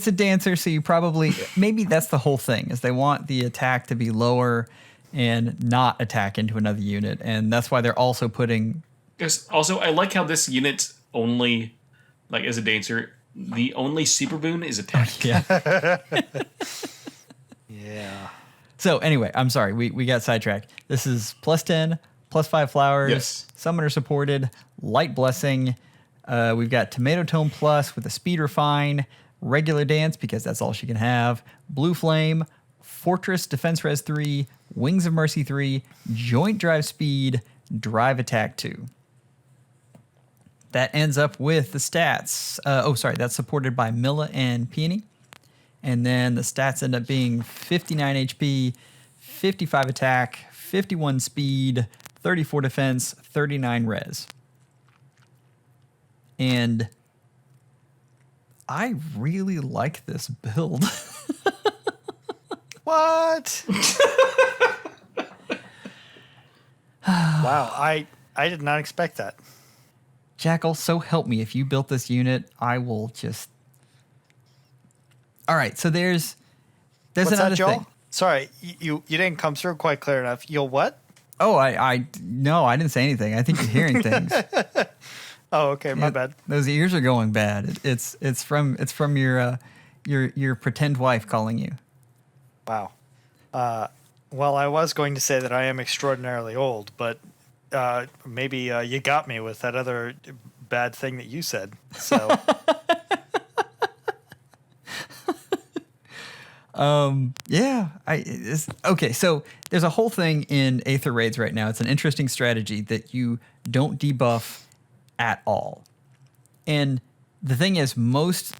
a dancer, so you probably maybe that's the whole thing, is they want the attack to be lower and not attack into another unit, and that's why they're also putting. Also, I like how this unit only, like as a dancer, the only super boon is attack. Yeah. Yeah. So anyway, I'm sorry, we got sidetracked. This is +10, +5 flowers, Yes. summoner supported, light blessing. We've got Tomato Tome Plus with a speed refine, regular dance because that's all she can have, blue flame, fortress defense res 3, wings of mercy 3, joint drive speed, drive attack 2. That ends up with the stats. That's supported by Milla and Peony. And then the stats end up being 59 HP, 55 attack, 51 speed, 34 defense, 39 res. And I really like this build. What? Wow, I did not expect that. Jackel, so help me. If you built this unit, I will just... All right, so there's What's another that, Joel? thing. Sorry, you didn't come through quite clear enough. You'll what? Oh, no, I didn't say anything. I think you're hearing things. Oh, okay, my bad. Those ears are going bad. It's from your pretend wife calling you. Wow. Well, I was going to say that I am extraordinarily old, but maybe you got me with that other bad thing that you said. So. Yeah. Okay, so there's a whole thing in Aether Raids right now. It's an interesting strategy that you don't debuff at all. And the thing is, most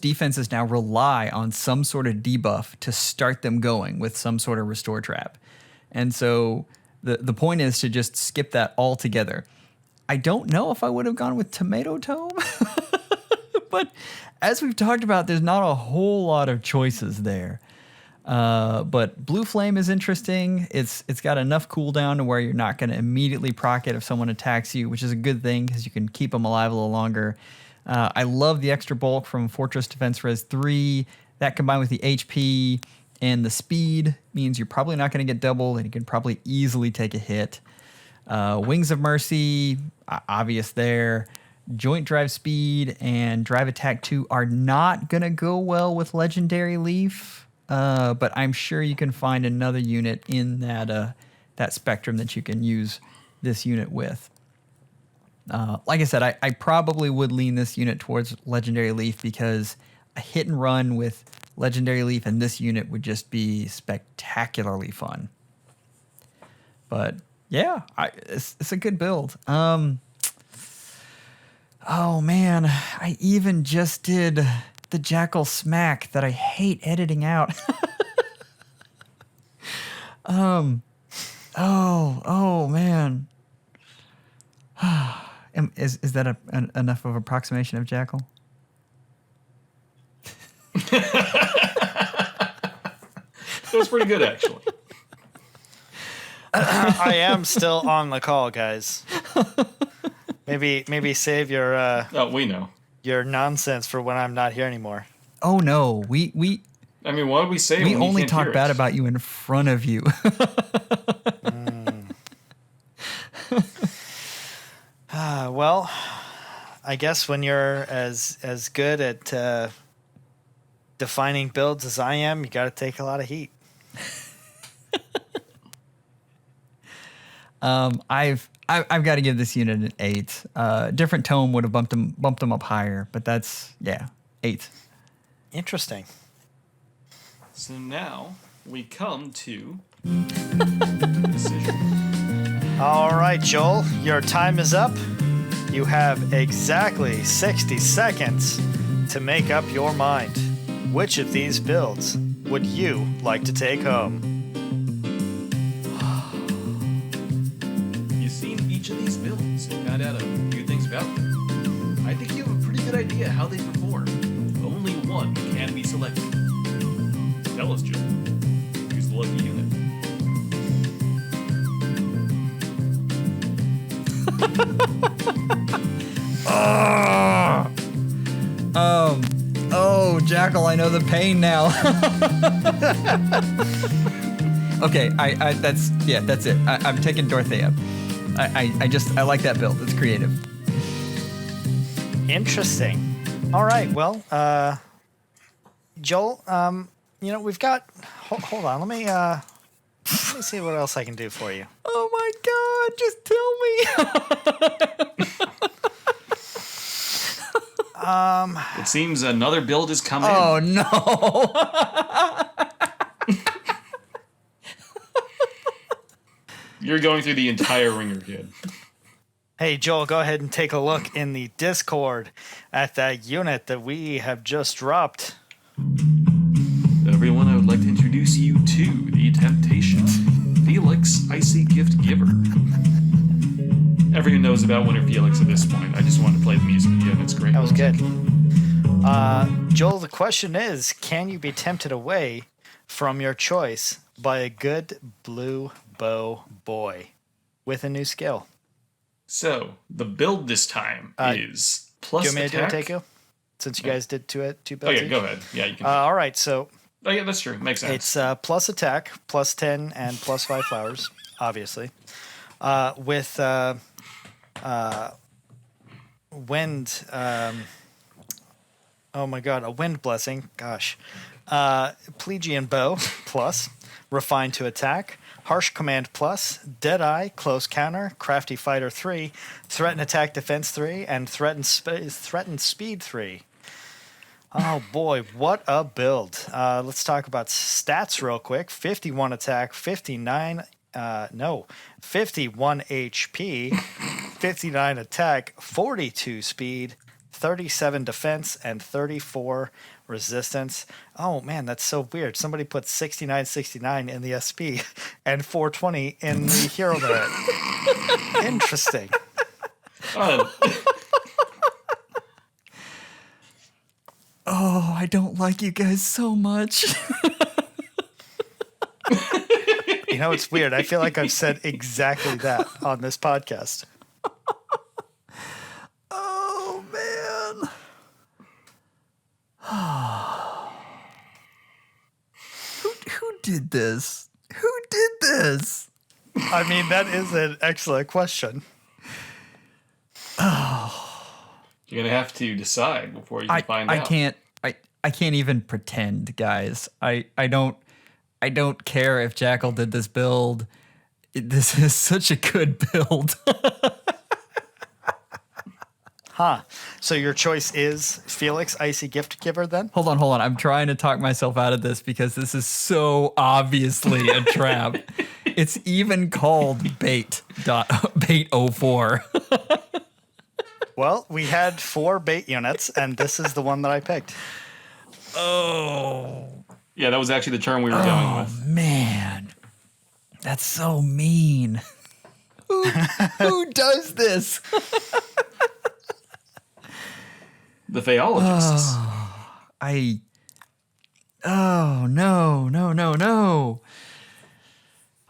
defenses now rely on some sort of debuff to start them going with some sort of restore trap. And so the point is to just skip that altogether. I don't know if I would have gone with Tomato Tome, but as we've talked about, there's not a whole lot of choices there. But Blue Flame is interesting. It's got enough cooldown to where you're not going to immediately proc it if someone attacks you, which is a good thing because you can keep them alive a little longer. I love the extra bulk from Fortress Defense Res 3. That combined with the HP and the speed means you're probably not going to get doubled and you can probably easily take a hit. Wings of Mercy, obvious there. Joint Drive Speed and Drive Attack 2 are not going to go well with Legendary Leaf, but I'm sure you can find another unit in that spectrum that you can use this unit with. Like I said, I probably would lean this unit towards Legendary Leaf because a hit and run with Legendary Leaf and this unit would just be spectacularly fun. But yeah, it's a good build. Oh man, I even just did the Jackel Smack that I hate editing out. Oh man. Is that enough of an approximation of Jackel? That was pretty good, actually. I am still on the call, guys. Maybe save your Oh, we know. your nonsense for when I'm not here anymore. Oh no, we I mean, what did we say? we when you only can't talk hear bad it? about you in front of you. Well, I guess when you're as good at defining builds as I am, you got to take a lot of heat. I've got to give this unit an 8. Different tome would have bumped them up higher, but that's 8. Interesting. So now we come to decision. All right, Joel, your time is up. You have exactly 60 seconds to make up your mind. Which of these builds would you like to take home? You've seen each of these builds and found out a few things about them. I think you have a pretty good idea how they perform. Only one can be selected. Tell us, Joe. Who's the lucky unit? Oh, Jackel, I know the pain now. Okay, that's it. I'm taking Dorothea. I like that build. It's creative. Interesting. All right, well, Joel, we've got. Hold on, let me see what else I can do for you. Oh my God! Just tell me. It seems another build has come in. Oh no! You're going through the entire ringer, kid. Hey, Joel, go ahead and take a look in the Discord at that unit that we have just dropped. everyone, I would like to introduce you to the Temptation, Felix Icy Gift Giver. Everyone knows about Winter Felix at this point. I just wanted to play the music again. It's great. That was good. Joel, the question is, can you be tempted away from your choice by a good blue bow boy with a new skill? So, the build this time is plus Do you want me to do attack. it, Deku? Since you guys did two Oh builds yeah, each? go ahead. Yeah, you can. All right, so Oh yeah, that's true. Makes sense. it's plus attack, plus 10, and plus 5 flowers, obviously. With wind... oh my god, a wind blessing. Gosh. Plegian bow, plus. Refined to attack. Harsh command, plus. Deadeye, close counter. Crafty fighter, 3. Threaten attack defense, 3. And threaten speed, 3. Oh boy, what a build. Let's talk about stats real quick. 51 attack, 51 HP, 59 attack, 42 speed, 37 defense, and 34 resistance. Oh man, that's so weird. Somebody put 69 in the SP and 420 in the hero merit. Interesting. Oh, I don't like you guys so much. You know, it's weird. I feel like I've said exactly that on this podcast. Oh, man. Who did this? Who did this? I mean, that is an excellent question. You're gonna have to decide before you can find out. I can't even pretend, guys. I don't care if Jackel did this build. This is such a good build. Huh. So your choice is Felix Icy Gift Giver then? Hold on. I'm trying to talk myself out of this because this is so obviously a trap. It's even called bait 04. Well, we had 4 bait units, and this is the one that I picked. Oh, Yeah, that was actually the term we were going with. man. That's so mean. Who does this? The FEHologists. Oh, no.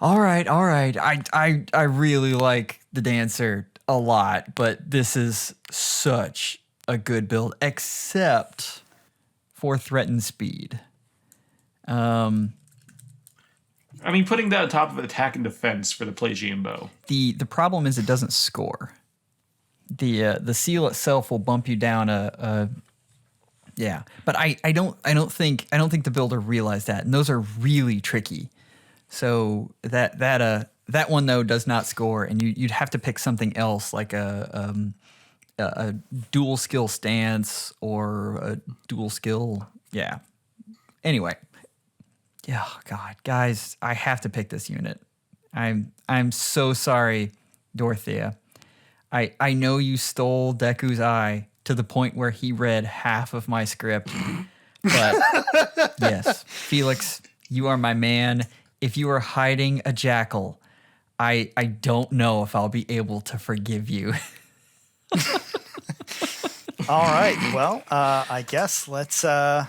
All right. I really like the dancer a lot, but this is such a good build, except for threatened speed. I mean, putting that on top of attack and defense for the Plegian bow. The problem is it doesn't score. The seal itself will bump you down yeah, but I don't think the builder realized that, and those are really tricky. So that one though does not score, and you'd have to pick something else like a dual skill stance or a dual skill. Yeah. Anyway, yeah, God, guys, I have to pick this unit. I'm so sorry, Dorothea. I know you stole Deku's eye to the point where he read half of my script. But yes, Felix, you are my man. If you are hiding a Jackel, I don't know if I'll be able to forgive you. All right. Well, I guess let's... let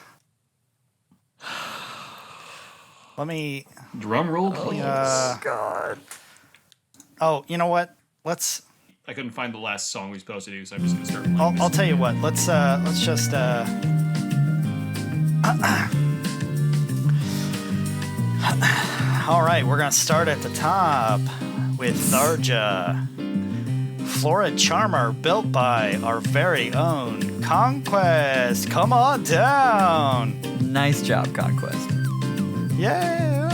me... Drum roll, please. God. Oh, you know what? Let's... I couldn't find the last song we were supposed to do, so I'm just gonna start playing. I'll tell you what. Let's just... All right, we're gonna start at the top with Tharja. Florid Charmer, built by our very own Conquest. Come on down. Nice job, Conquest. Yeah.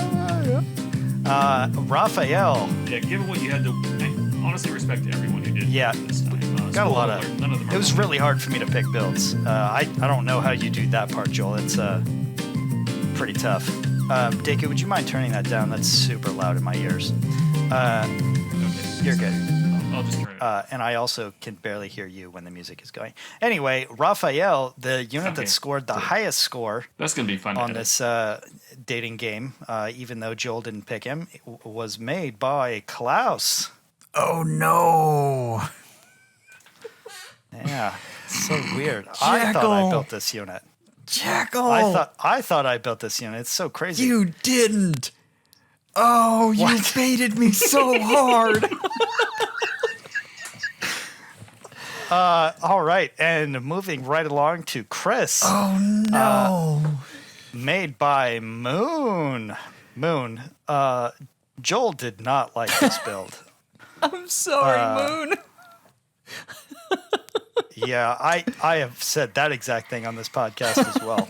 Raphael. Yeah, given what you had to, I honestly respect everyone who did Yeah. this time. Got a lot of... None of them It was really hard for me to pick builds. I don't know how you do that part, Joel. It's pretty tough. Deku, would you mind turning that down? That's super loud in my ears. Okay. You're good. I'll just turn it up. And I also can barely hear you when the music is going. Anyway, Raphael, the unit Okay, that scored the good. highest score That's going to be fun to on edit. this dating game, even though Joel didn't pick him, was made by Klaus. Oh no. Yeah, so weird. I thought I Jackel. built this unit. Jackel. I thought I built this unit. It's so crazy. You didn't. Oh, you What? baited me so hard. All right, and moving right along to Chris, Oh no. made by Moon. Moon. Joel did not like this build. I'm sorry, Moon. Yeah, I have said that exact thing on this podcast as well.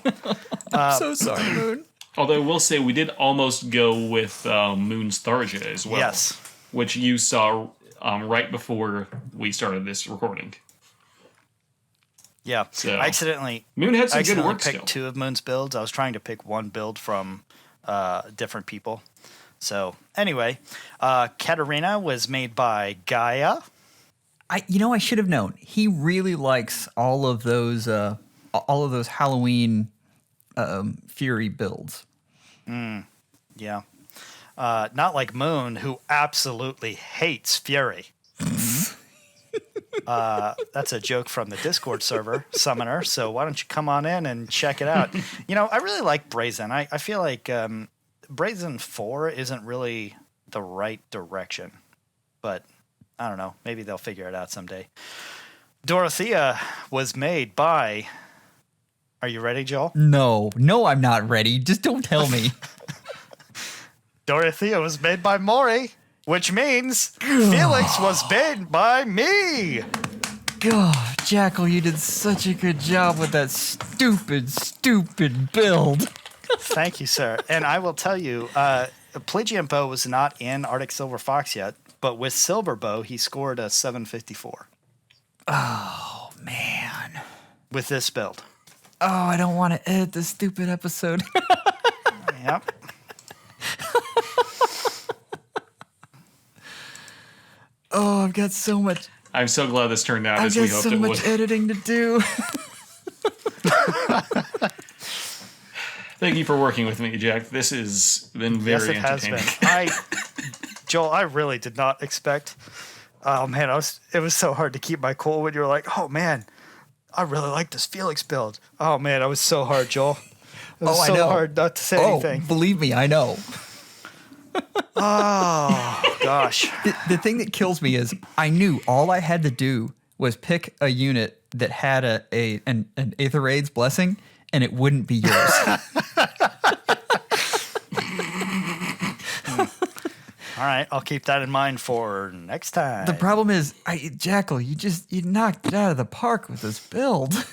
I'm so sorry, Moon. Although I will say we did almost go with Moon's Tharja as well. Yes. Which you saw right before we started this recording. Yeah. So, I accidentally Moon had some good accidentally work picked still. 2 of Moon's builds. I was trying to pick one build from different people. So anyway, Katarina was made by Gaia. I should have known. He really likes all of those Halloween Fury builds. Yeah. Not like Moon, who absolutely hates Fury. That's a joke from the Discord server, Summoner. So why don't you come on in and check it out? I really like Brazen. I feel like Brazen 4 isn't really the right direction. But I don't know. Maybe they'll figure it out someday. Dorothea was made by... Are you ready, Joel? No, I'm not ready. Just don't tell me. Dorothea was made by Maury, which means Felix was made by me. God, Jackel, you did such a good job with that stupid build. Thank you, sir. And I will tell you, Plegian Bow was not in Arctic Silver Fox yet, but with Silver Bow, he scored a 754 Oh, man. with this build. Oh, I don't want to edit this stupid episode. Yep. Oh, I've got so much. I'm so glad this turned out I've as we got hoped so it much would. editing to do. Thank you for working with me, Jack. This has been Yes, very it has been. entertaining. Joel, I really did not expect. Oh man, it was so hard to keep my cool when you were like, "Oh man, I really like this Felix build." Oh man, I was so hard, Joel. It was I so know. hard not to say anything. Believe me, I know. Oh gosh. The thing that kills me is I knew all I had to do was pick a unit that had an Aether Raid's blessing, and it wouldn't be yours. All right, I'll keep that in mind for next time. The problem is, Jackel, you knocked it out of the park with this build.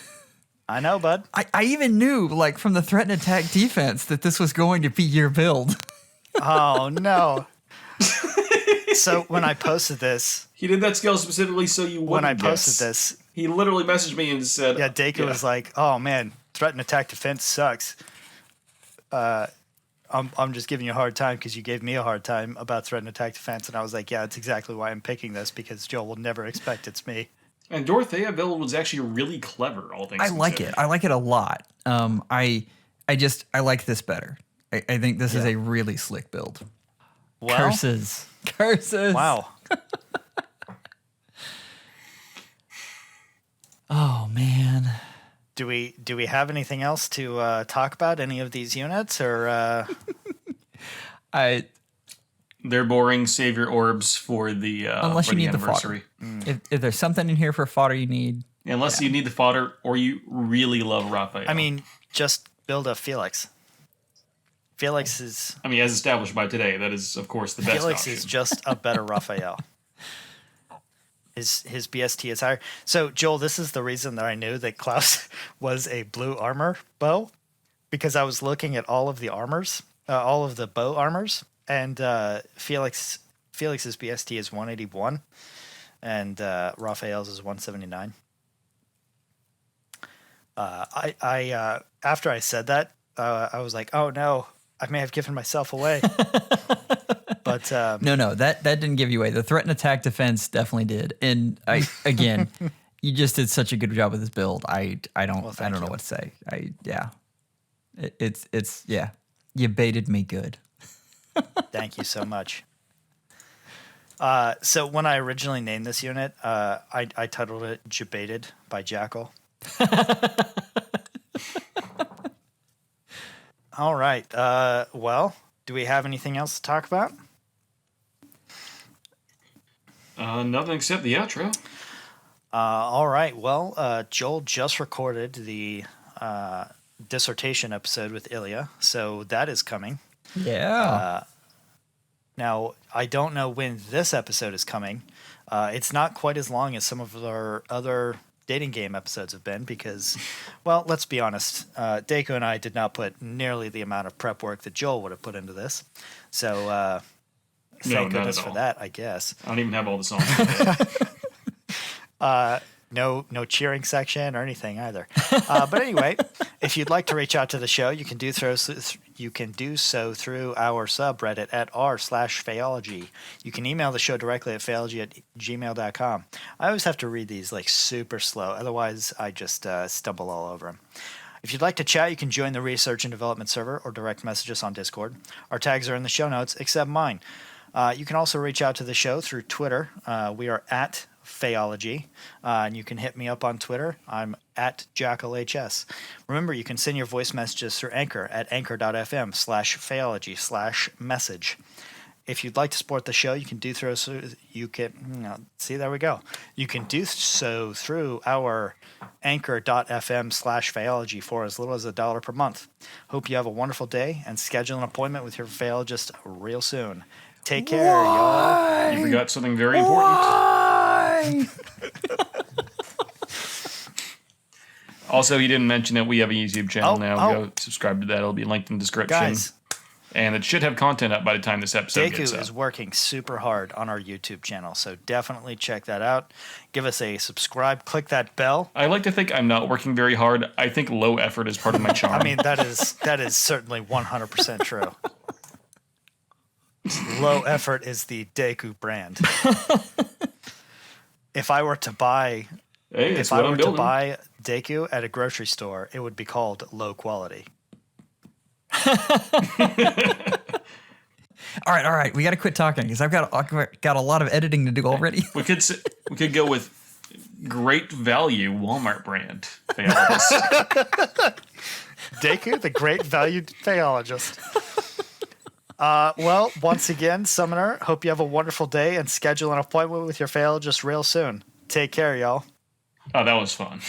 I know, bud. I even knew, like, from the threat and attack defense that this was going to be your build. Oh no. So when I posted this, He did that skill specifically so you wouldn't when I guess. posted this, He literally messaged me and said, yeah, Deku was like, "Oh man, threat and attack defense sucks." I'm just giving you a hard time because you gave me a hard time about threat and attack defense, and I was like, "Yeah, that's exactly why I'm picking this because Joel will never expect it's me." And Dorothea build was actually really clever, all things I like considered. it. I like it a lot. I like this better. I think this is a really slick build. Well, Curses. wow. Oh man. Do we have anything else to talk about? Any of these units, or They're boring. Save your orbs for the Unless for you the need the anniversary. fodder. If there's something in here for fodder you need, Unless you need the fodder or you really love Raphael. I mean, just build a Felix. Felix is as established by today, that is, of course, the best Felix option. is just a better Raphael. His BST is higher. So Joel, this is the reason that I knew that Klaus was a blue armor bow, because I was looking at all of the armors, all of the bow armors, and Felix's BST is 181, and Raphael's is 179. I after I said that, I was like, oh no, I may have given myself away. But No, that didn't give you away. The threat and attack defense definitely did. And again, you just did such a good job with this build. I don't know what to say. It's you baited me good. Thank you so much. So when I originally named this unit, I titled it Jebaited by Jackel. All right. Well, do we have anything else to talk about? Nothing except the outro. All right. Well, Joel just recorded the dissertation episode with Ilya, so that is coming. Yeah. Now, I don't know when this episode is coming. It's not quite as long as some of our other dating game episodes have been because, well, let's be honest. Deku and I did not put nearly the amount of prep work that Joel would have put into this. So, thank goodness for that, I guess. I don't even have all the songs. No cheering section or anything either. But anyway, if you'd like to reach out to the show, you can do so through our subreddit at r/FEHology. You can email the show directly at FEHology@gmail.com. I always have to read these like super slow, otherwise I just stumble all over them. If you'd like to chat, you can join the research and development server or direct message us on Discord. Our tags are in the show notes, except mine. You can also reach out to the show through Twitter. We are at FEHology, and you can hit me up on Twitter. I'm at JackelHS. Remember, you can send your voice messages through Anchor at anchor.fm/FEHology/message. If you'd like to support the show, you can do so. You can there we go. You can do so through our anchor.fm/FEHology for as little as $1 per month. Hope you have a wonderful day and schedule an appointment with your FEHologist real soon. Take care, y'all. You forgot something very important. Also, he didn't mention that we have a YouTube channel now. Go subscribe to that. It'll be linked in the description. Guys. And it should have content up by the time this episode gets up. Deku is working super hard on our YouTube channel, so definitely check that out. Give us a subscribe. Click that bell. I like to think I'm not working very hard. I think low effort is part of my charm. I mean, that is certainly 100% true. Low effort is the Deku brand. If I were to buy Deku at a grocery store, it would be called low quality. All right. We got to quit talking because I've got a lot of editing to do already. We could go with great value Walmart brand. Deku, the great value FEHologist. Well, once again, Summoner, hope you have a wonderful day and schedule an appointment with your FEHologist real soon. Take care, y'all. Oh, that was fun.